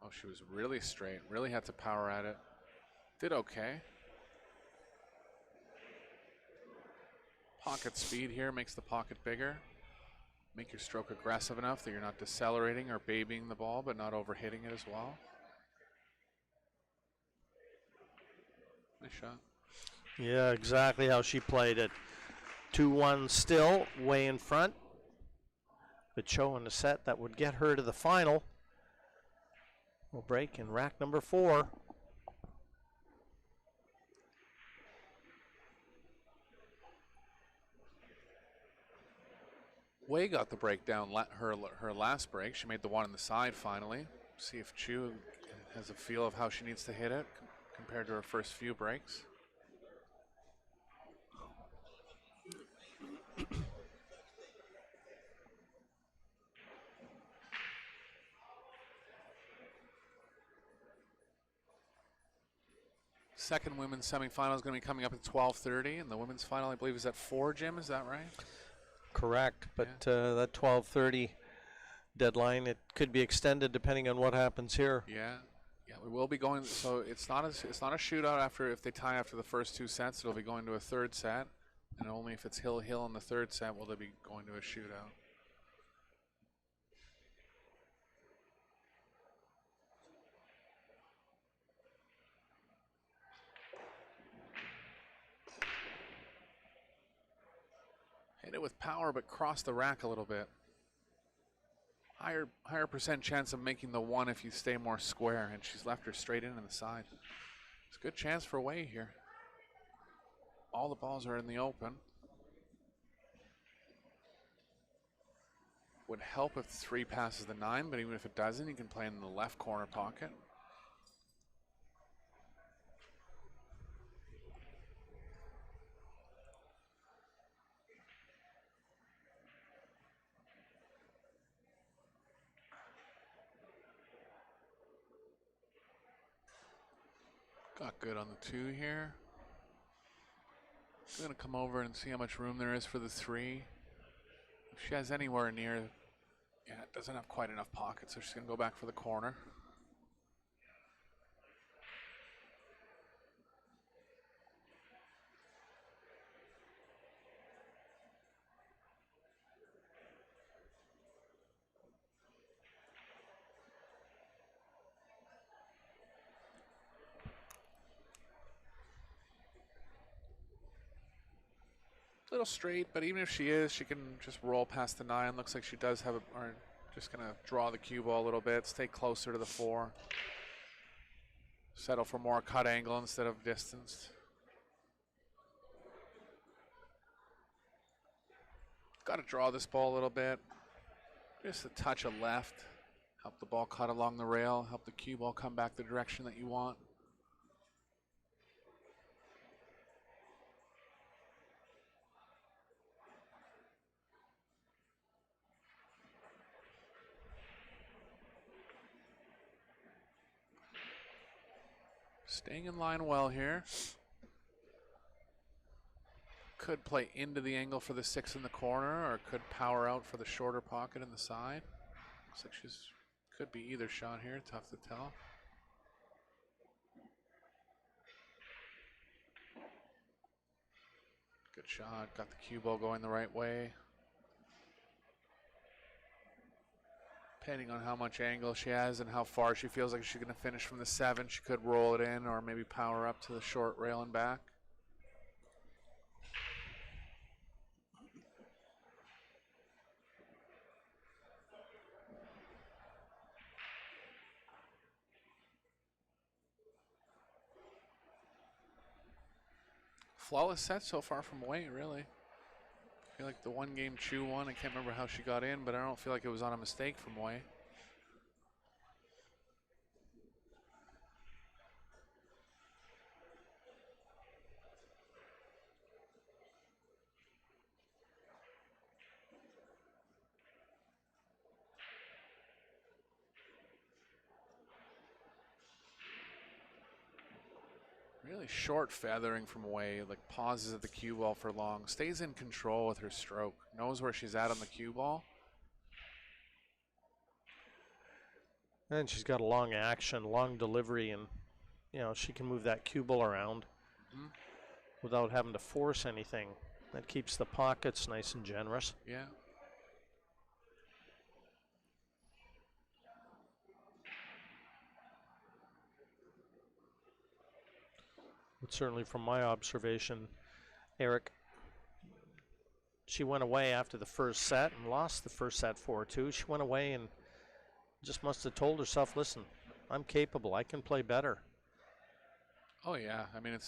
Oh, she was really straight. Really had to power at it. Did okay. Pocket speed here makes the pocket bigger. Make your stroke aggressive enough that you're not decelerating or babying the ball, but not overhitting it as well. Nice shot. Yeah, exactly how she played it. 2-1 still, way in front. But Chou in the set that would get her to the final. Will break in rack number 4. Wei got the breakdown, her last break. She made the one on the side finally. See if Chou has a feel of how she needs to hit it compared to her first few breaks. Second women's semifinal is going to be coming up at 12:30, and the women's final, I believe, is at 4, Jim, is that right? Correct, but that 12:30 deadline, it could be extended depending on what happens here. Yeah, we will be going. So it's not a shootout after if they tie after the first 2 sets. It'll be going to a third set, and only if it's hill in the third set will they be going to a shootout. Hit it with power, but cross the rack a little bit. Higher percent chance of making the one if you stay more square, and she's left her straight in on the side. It's a good chance for Wei here. All the balls are in the open. Would help if 3 passes the 9, but even if it doesn't, you can play in the left corner pocket. Got good on the 2 here. I'm going to come over and see how much room there is for the 3. If she has anywhere near, yeah, it doesn't have quite enough pocket, so she's going to go back for the corner. Little straight, but even if she is, she can just roll past the 9. Looks like she does have or just gonna draw the cue ball a little bit, stay closer to the 4. Settle for more cut angle instead of distance. Got to draw this ball a little bit. Just a touch of left. Help the ball cut along the rail. Help the cue ball come back the direction that you want. Staying in line well here. Could play into the angle for the 6 in the corner, or could power out for the shorter pocket in the side. Looks like she's could be either shot here. Tough to tell. Good shot. Got the cue ball going the right way. Depending on how much angle she has and how far she feels like she's going to finish from the 7, she could roll it in or maybe power up to the short rail and back. Flawless set so far from Wei, really. I feel like the one game Chou won, I can't remember how she got in, but I don't feel like it was on a mistake from Wei. Really short feathering from Wei, like pauses at the cue ball for long, stays in control with her stroke, knows where she's at on the cue ball. And she's got a long action, long delivery, and she can move that cue ball around without having to force anything. That keeps the pockets nice and generous. Yeah. But certainly from my observation, Eric, she went away after the first set and lost the first set 4-2. She went away and just must have told herself, listen, I'm capable. I can play better. Oh yeah, I mean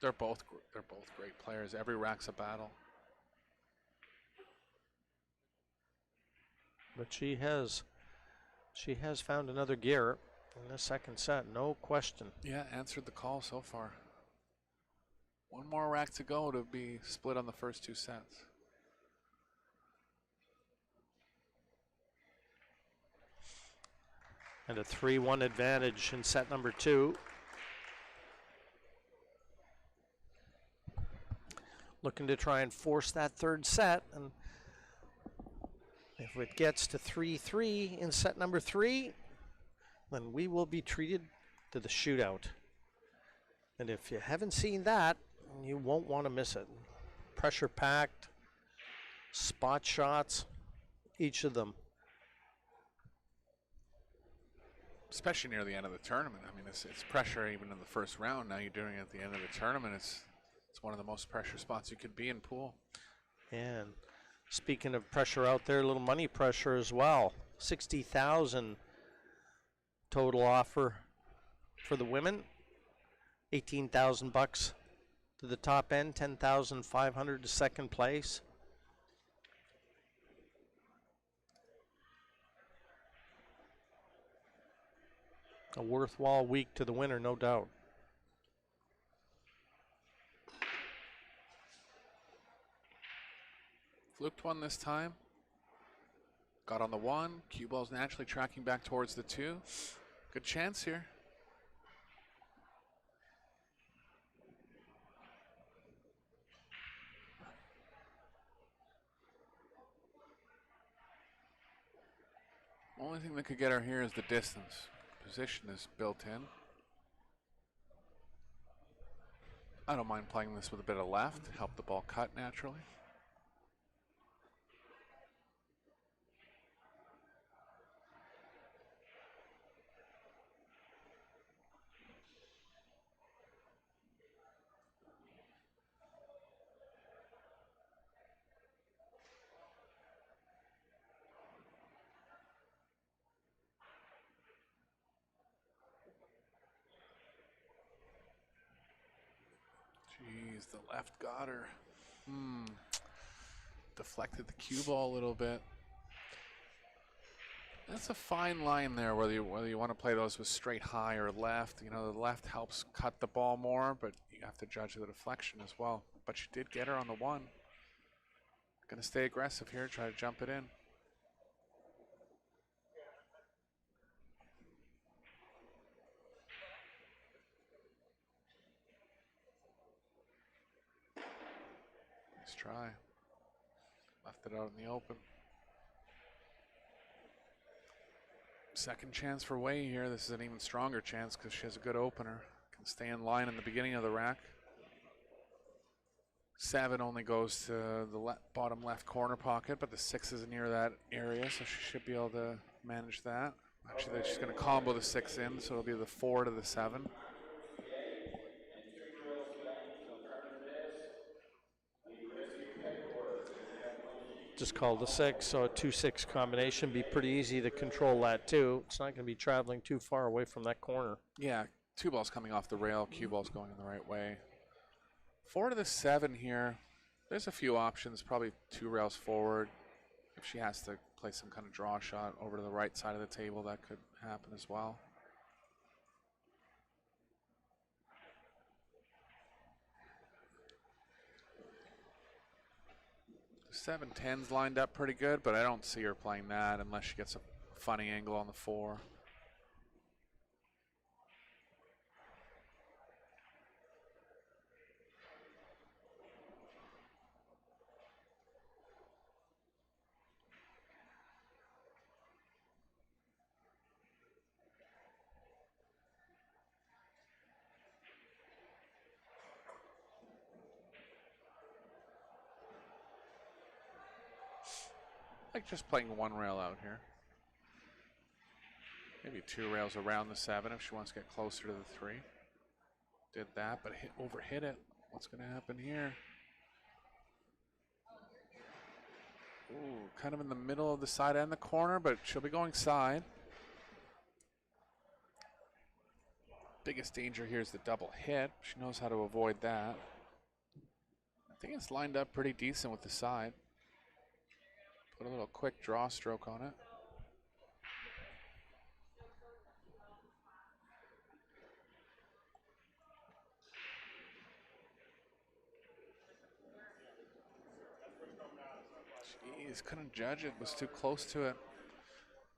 they're both great players. Every rack's a battle. But she has found another gear in the second set, no question. Yeah, answered the call so far. One more rack to go to be split on the first 2 sets. And a 3-1 advantage in set number 2. Looking to try and force that third set, and if it gets to 3-3 in set number 3, then we will be treated to the shootout. And if you haven't seen that, you won't want to miss it. Pressure packed, spot shots, each of them. Especially near the end of the tournament. I mean, it's pressure even in the first round. Now you're doing it at the end of the tournament. It's one of the most pressure spots you could be in pool. And speaking of pressure out there, a little money pressure as well. 60,000 total offer for the women. 18,000 bucks to the top end, 10,500 to second place. A worthwhile week to the winner, no doubt. Fluked one this time. Got on the 1. Cue ball's naturally tracking back towards the 2. Good chance here. Only thing that could get her here is the distance. Position is built in. I don't mind playing this with a bit of left, help the ball cut naturally. Jeez, the left got her. Deflected the cue ball a little bit. That's a fine line there, whether you want to play those with straight high or left. You know, the left helps cut the ball more, but you have to judge the deflection as well. But you did get her on the 1. Gonna stay aggressive here, try to jump it in. Nice try. Left it out in the open. Second chance for Wei here. This is an even stronger chance because she has a good opener. Can stay in line in the beginning of the rack. 7 only goes to the bottom left corner pocket, but the 6 is near that area, so she should be able to manage that. Actually, she's going to combo the 6 in, so it'll be the 4 to the 7. Just called the 6, so a 2-6 combination be pretty easy to control that too. It's not going to be traveling too far away from that corner. Yeah, 2 balls coming off the rail, cue ball's going in the right way. 4 to the 7 here. There's a few options, probably 2 rails forward. If she has to play some kind of draw shot over to the right side of the table, that could happen as well. The 7-10's lined up pretty good, but I don't see her playing that unless she gets a funny angle on the 4. Like just playing 1 rail out here. Maybe 2 rails around the 7 if she wants to get closer to the 3. Did that, but overhit it. What's going to happen here? Ooh, kind of in the middle of the side and the corner, but she'll be going side. Biggest danger here is the double hit. She knows how to avoid that. I think it's lined up pretty decent with the side. Put a little quick draw stroke on it. Jeez, couldn't judge it, was too close to it.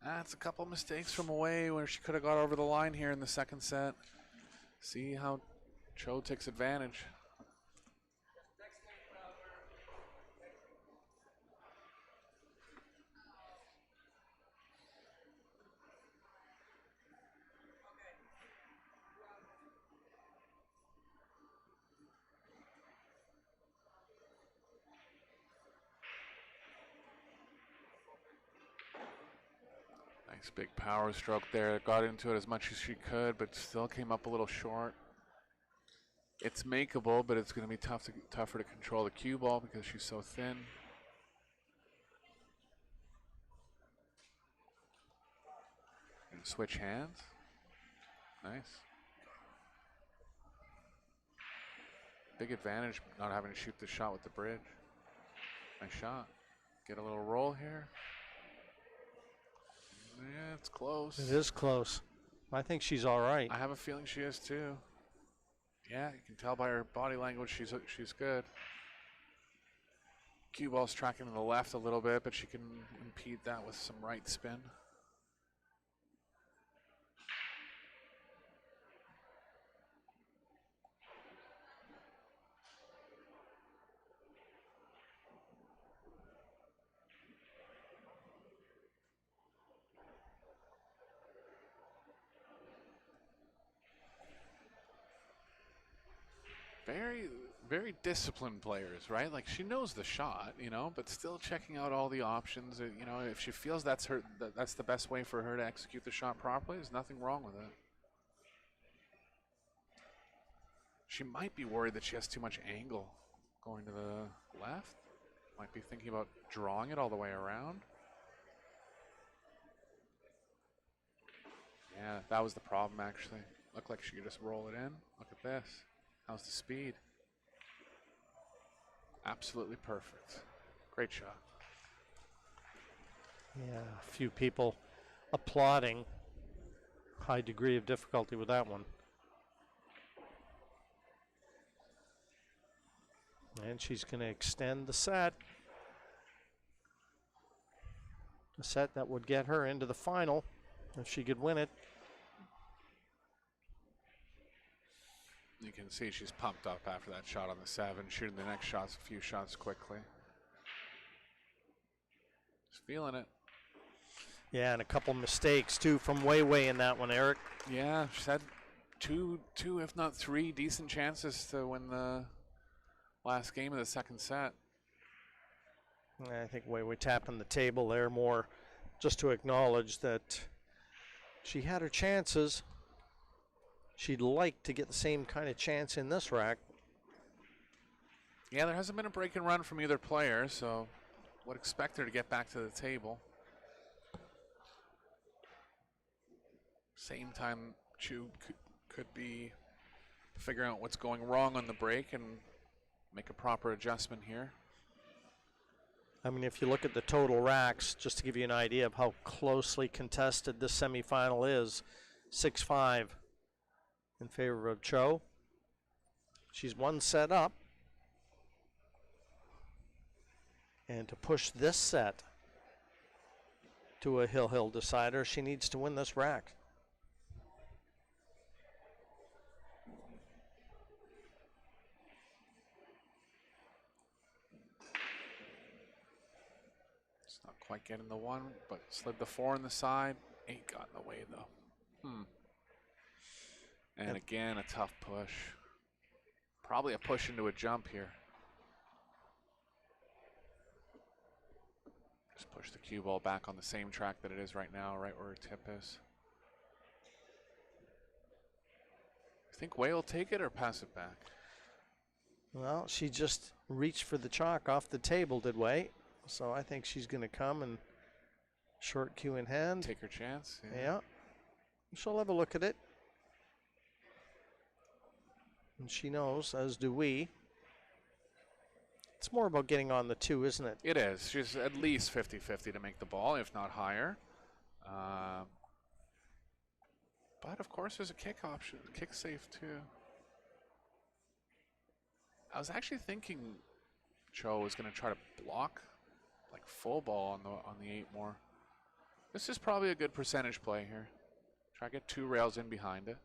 That's a couple mistakes from away where she could have got over the line here in the second set. See how Chou takes advantage. Nice big power stroke there. Got into it as much as she could, but still came up a little short. It's makeable, but it's going to be tougher to control the cue ball because she's so thin. And switch hands. Nice. Big advantage not having to shoot the shot with the bridge. Nice shot. Get a little roll here. Yeah, it's close. It is close. I think she's all right. I have a feeling she is too. Yeah, you can tell by her body language she's good. Cue ball's tracking to the left a little bit, but she can impede that with some right spin. Very disciplined players, right? Like she knows the shot, you know, but still checking out all the options. You know, if she feels that's the best way for her to execute the shot properly, there's nothing wrong with it. She might be worried that she has too much angle going to the left. Might be thinking about drawing it all the way around. Yeah, that was the problem actually. Looked like she could just roll it in. Look at this. How's the speed? Absolutely perfect. Great shot. Yeah, a few people applauding. High degree of difficulty with that one. And she's going to extend the set. A set that would get her into the final if she could win it. You can see she's pumped up after that shot on the 7, shooting the next shots, a few shots quickly. Just feeling it. Yeah, and a couple mistakes too from Wei in that one, Eric. Yeah, she's had two, if not 3 decent chances to win the last game of the second set. I think Wei tapping the table there more just to acknowledge that she had her chances. She'd like to get the same kind of chance in this rack. Yeah, there hasn't been a break and run from either player, so would expect her to get back to the table. Same time, Chou could be figuring out what's going wrong on the break and make a proper adjustment here. I mean, if you look at the total racks, just to give you an idea of how closely contested this semifinal is, 6-5 in favor of Chou. She's 1 set up. And to push this set to a hill decider, she needs to win this rack. It's not quite getting the 1, but slid the 4 on the side. 8 got in the way though. And again, a tough push. Probably a push into a jump here. Just push the cue ball back on the same track that it is right now, right where her tip is. You think Wei will take it or pass it back? Well, she just reached for the chalk off the table, did Wei. So I think she's going to come and short cue in hand. Take her chance. Yeah. She'll have a look at it. And she knows, as do we. It's more about getting on the 2, isn't it? It is. She's at least 50-50 to make the ball, if not higher. But of course, there's a kick option, kick safe too. I was actually thinking Chou was going to try to block, like full ball on the 8 more. This is probably a good percentage play here. Try to get 2 rails in behind it.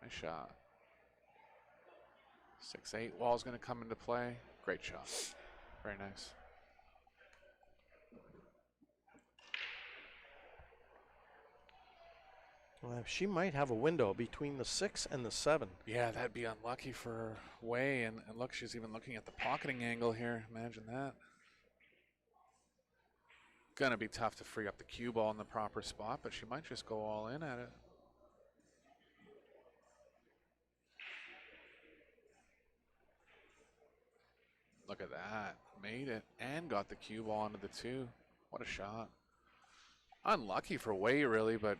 Nice shot. 6-8 wall's going to come into play. Great shot. Very nice. Well, she might have a window between the 6 and the 7. Yeah, that'd be unlucky for Wei. And look, she's even looking at the pocketing angle here. Imagine that. Gonna be tough to free up the cue ball in the proper spot, but she might just go all in at it. Look at that. Made it and got the cue ball onto the 2. What a shot. Unlucky for Wei, really, but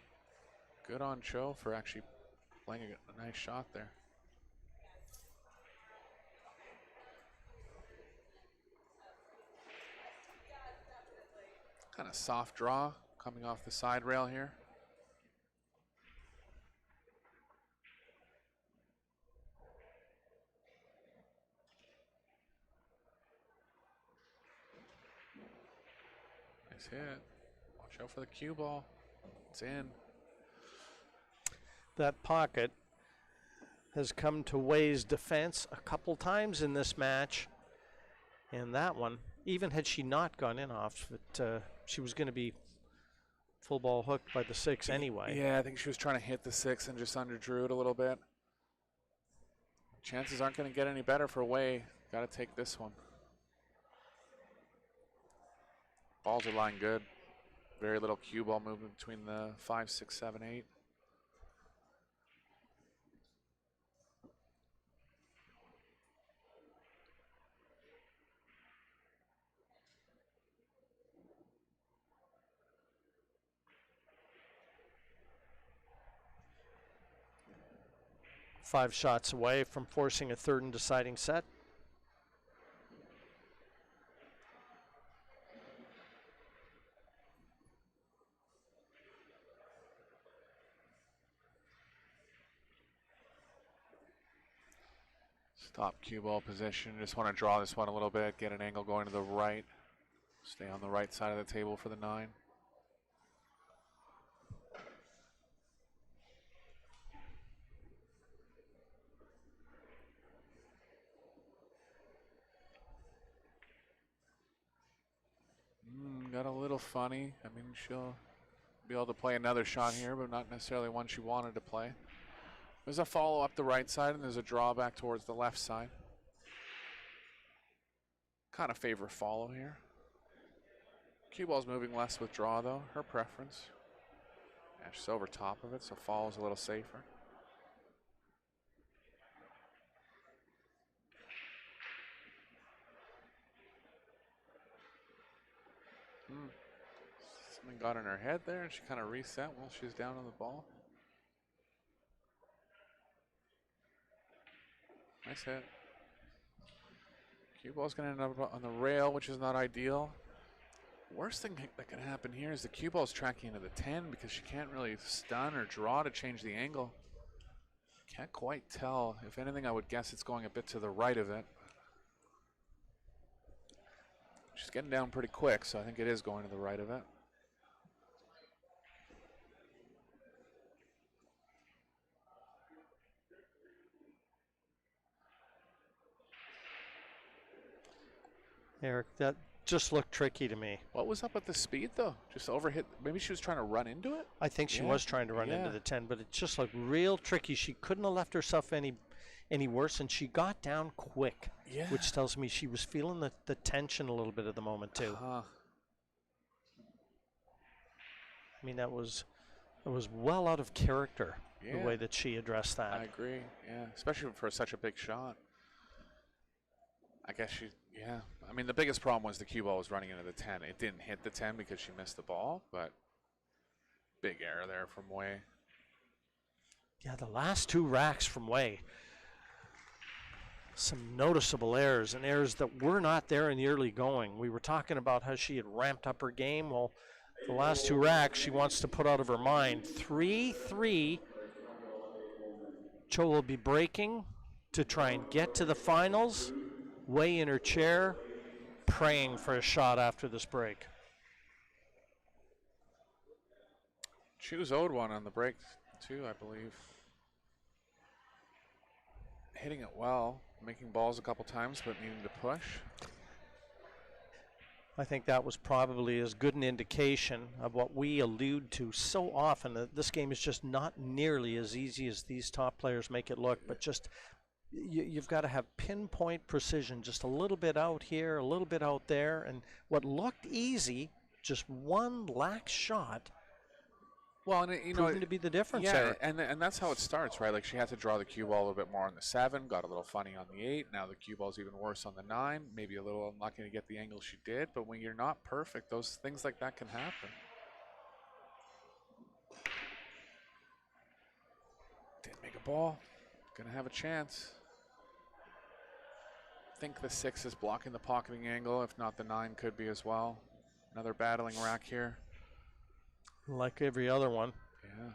good on Chou for actually playing a nice shot there. Kind of soft draw coming off the side rail here. Nice hit. Watch out for the cue ball. It's in. That pocket has come to Wei's defense a couple times in this match. And that one, even had she not gone in off it, she was going to be full ball hooked by the 6 anyway. Yeah, I think she was trying to hit the 6 and just underdrew it a little bit. Chances aren't going to get any better for Wei. Got to take this one. Balls are lying good. Very little cue ball movement between the 5, 6, 7, 8. Five shots away from forcing a 3rd and deciding set. Stop cue ball position. Just want to draw this one a little bit, get an angle going to the right. Stay on the right side of the table for the 9. little funny. I mean, she'll be able to play another shot here, but not necessarily one she wanted to play. There's a follow up the right side, and there's a draw back towards the left side. Kind of favor follow here. Cue ball's moving less with draw, though. Her preference. Yeah, she's over top of it, so fall's a little safer. Something got in her head there, and she kind of reset while she was down on the ball. Nice hit. Cue ball's going to end up on the rail, which is not ideal. Worst thing that can happen here is the cue ball's tracking into the 10 because she can't really stun or draw to change the angle. Can't quite tell. If anything, I would guess it's going a bit to the right of it. She's getting down pretty quick, so I think it is going to the right of it. Eric, that just looked tricky to me. What was up with the speed, though? Just overhit. Maybe she was trying to run into it? I think she was trying to run into the 10, but it just looked real tricky. She couldn't have left herself any worse, and she got down quick, which tells me she was feeling the tension a little bit at the moment, too. I mean, that was well out of character, the way that she addressed that. I agree, especially for such a big shot. I guess I mean, the biggest problem was the cue ball was running into the 10. It didn't hit the 10 because she missed the ball, but big error there from Wei. Yeah, the last two racks from Wei. Some noticeable errors, and errors that were not there in the early going. We were talking about how she had ramped up her game. Well, the last two racks she wants to put out of her mind. 3-3. Chou will be breaking to try and get to the finals. Wei in her chair, praying for a shot after this break. Chu's owed one on the break, too, I believe. Hitting it well, making balls a couple times, but needing to push. I think that was probably as good an indication of what we allude to so often, that this game is just not nearly as easy as these top players make it look, but just you've got to have pinpoint precision, just a little bit out here, a little bit out there, and what looked easy, just one lax shot, well, and proving to be the difference there. And that's how it starts, right? Like, she had to draw the cue ball a little bit more on the 7, got a little funny on the 8. Now the cue ball's even worse on the 9. Maybe a little unlucky to get the angle she did, but when you're not perfect, those things like that can happen. Didn't make a ball. Gonna have a chance. I think the 6 is blocking the pocketing angle. If not, the 9 could be as well. Another battling rack here. Like every other one. Yeah.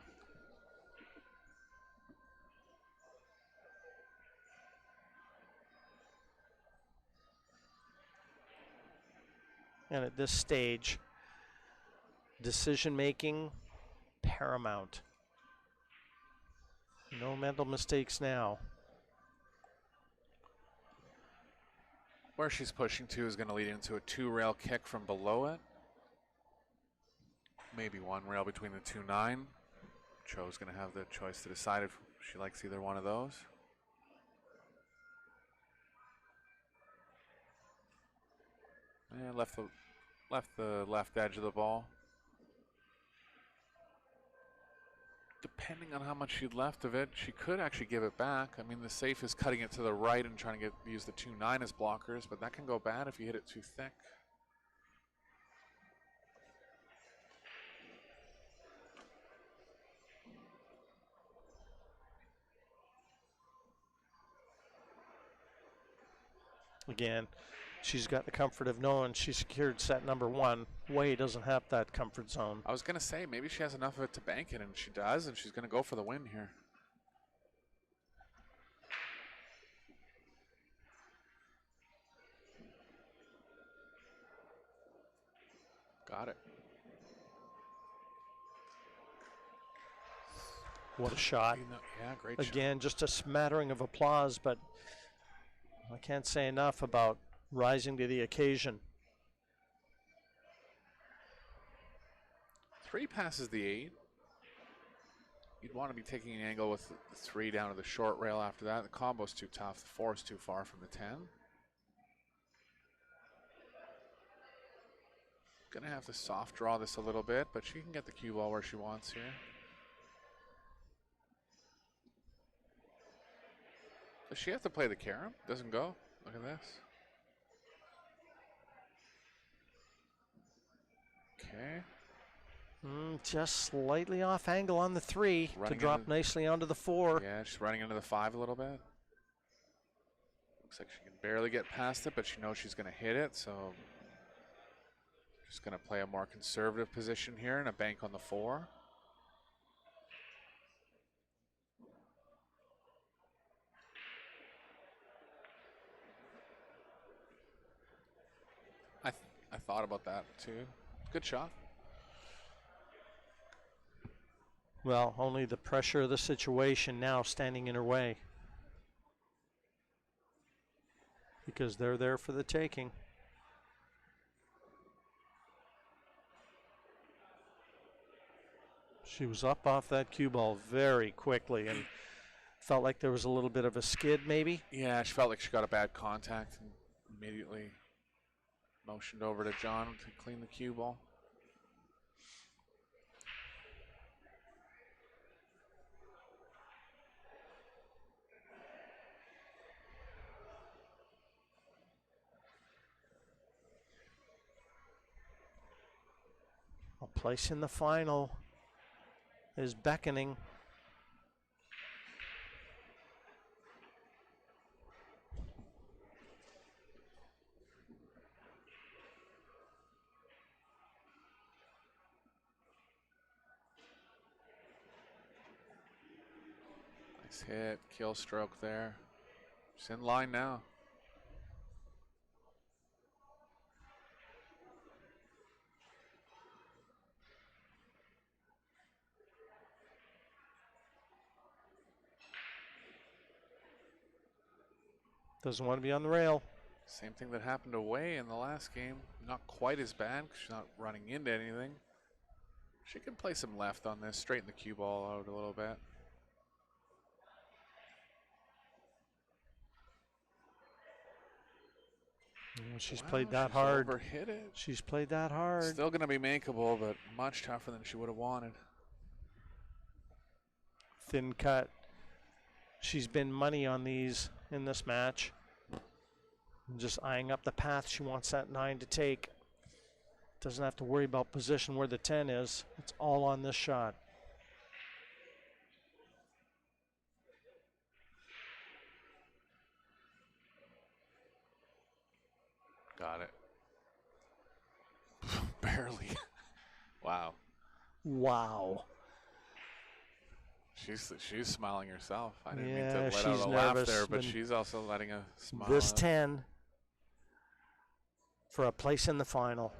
And at this stage, decision making paramount. No mental mistakes now. Where she's pushing to is going to lead into a 2-rail kick from below it. Maybe 1 rail between the 2-9. Chou's going to have the choice to decide if she likes either one of those. And left the left edge of the ball. Depending on how much she'd left of it, she could actually give it back. I mean, the safe is cutting it to the right and trying to use the 2-9 as blockers, but that can go bad if you hit it too thick. Again, she's got the comfort of knowing she secured set number 1. Wei doesn't have that comfort zone. I was going to say, maybe she has enough of it to bank it, and she does, and she's going to go for the win here. Got it. What a shot. Yeah, great shot. Again, just a smattering of applause, but I can't say enough about rising to the occasion. 3 passes the 8. You'd want to be taking an angle with the 3 down to the short rail after that. The combo's too tough. The 4 is too far from the 10. Gonna have to soft draw this a little bit, but she can get the cue ball where she wants here. Does she have to play the carom? Doesn't go. Look at this. Okay. Just slightly off angle on the 3 Running to drop nicely onto the 4. Yeah, she's running into the 5 a little bit. Looks like she can barely get past it, but she knows she's going to hit it, so she's going to play a more conservative position here and a bank on the 4. I thought about that too. Good shot. Well, only the pressure of the situation now standing in her way. Because they're there for the taking. She was up off that cue ball very quickly and felt like there was a little bit of a skid maybe. Yeah, she felt like she got a bad contact and immediately motioned over to John to clean the cue ball. A place in the final is beckoning. Nice hit, kill stroke there. She's in line now. Doesn't want to be on the rail. Same thing that happened away in the last game. Not quite as bad because she's not running into anything. She can play some left on this, straighten the cue ball out a little bit. She's Wow, played that she's hard. Overhit it. She's played that hard. Still going to be makeable, but much tougher than she would have wanted. Thin cut. She's been money on these in this match. Just eyeing up the path she wants that 9 to take. Doesn't have to worry about position where the 10 is. It's all on this shot. Got it. Barely. Wow. Wow. She's smiling herself. I didn't mean Yeah, to let she's out a laugh nervous, there, but but she's also letting a smile This out. 10 for a place in the final.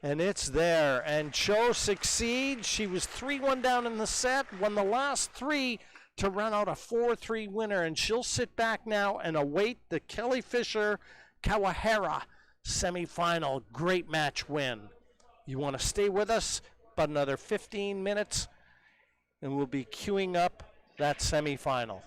And it's there. And Chou succeeds. She was 3-1 down in the set, won the last 3 to run out a 4-3 winner. And she'll sit back now and await the Kelly Fisher Kawahara semifinal. Great match win. You want to stay with us about another 15 minutes, and we'll be queuing up that semifinal.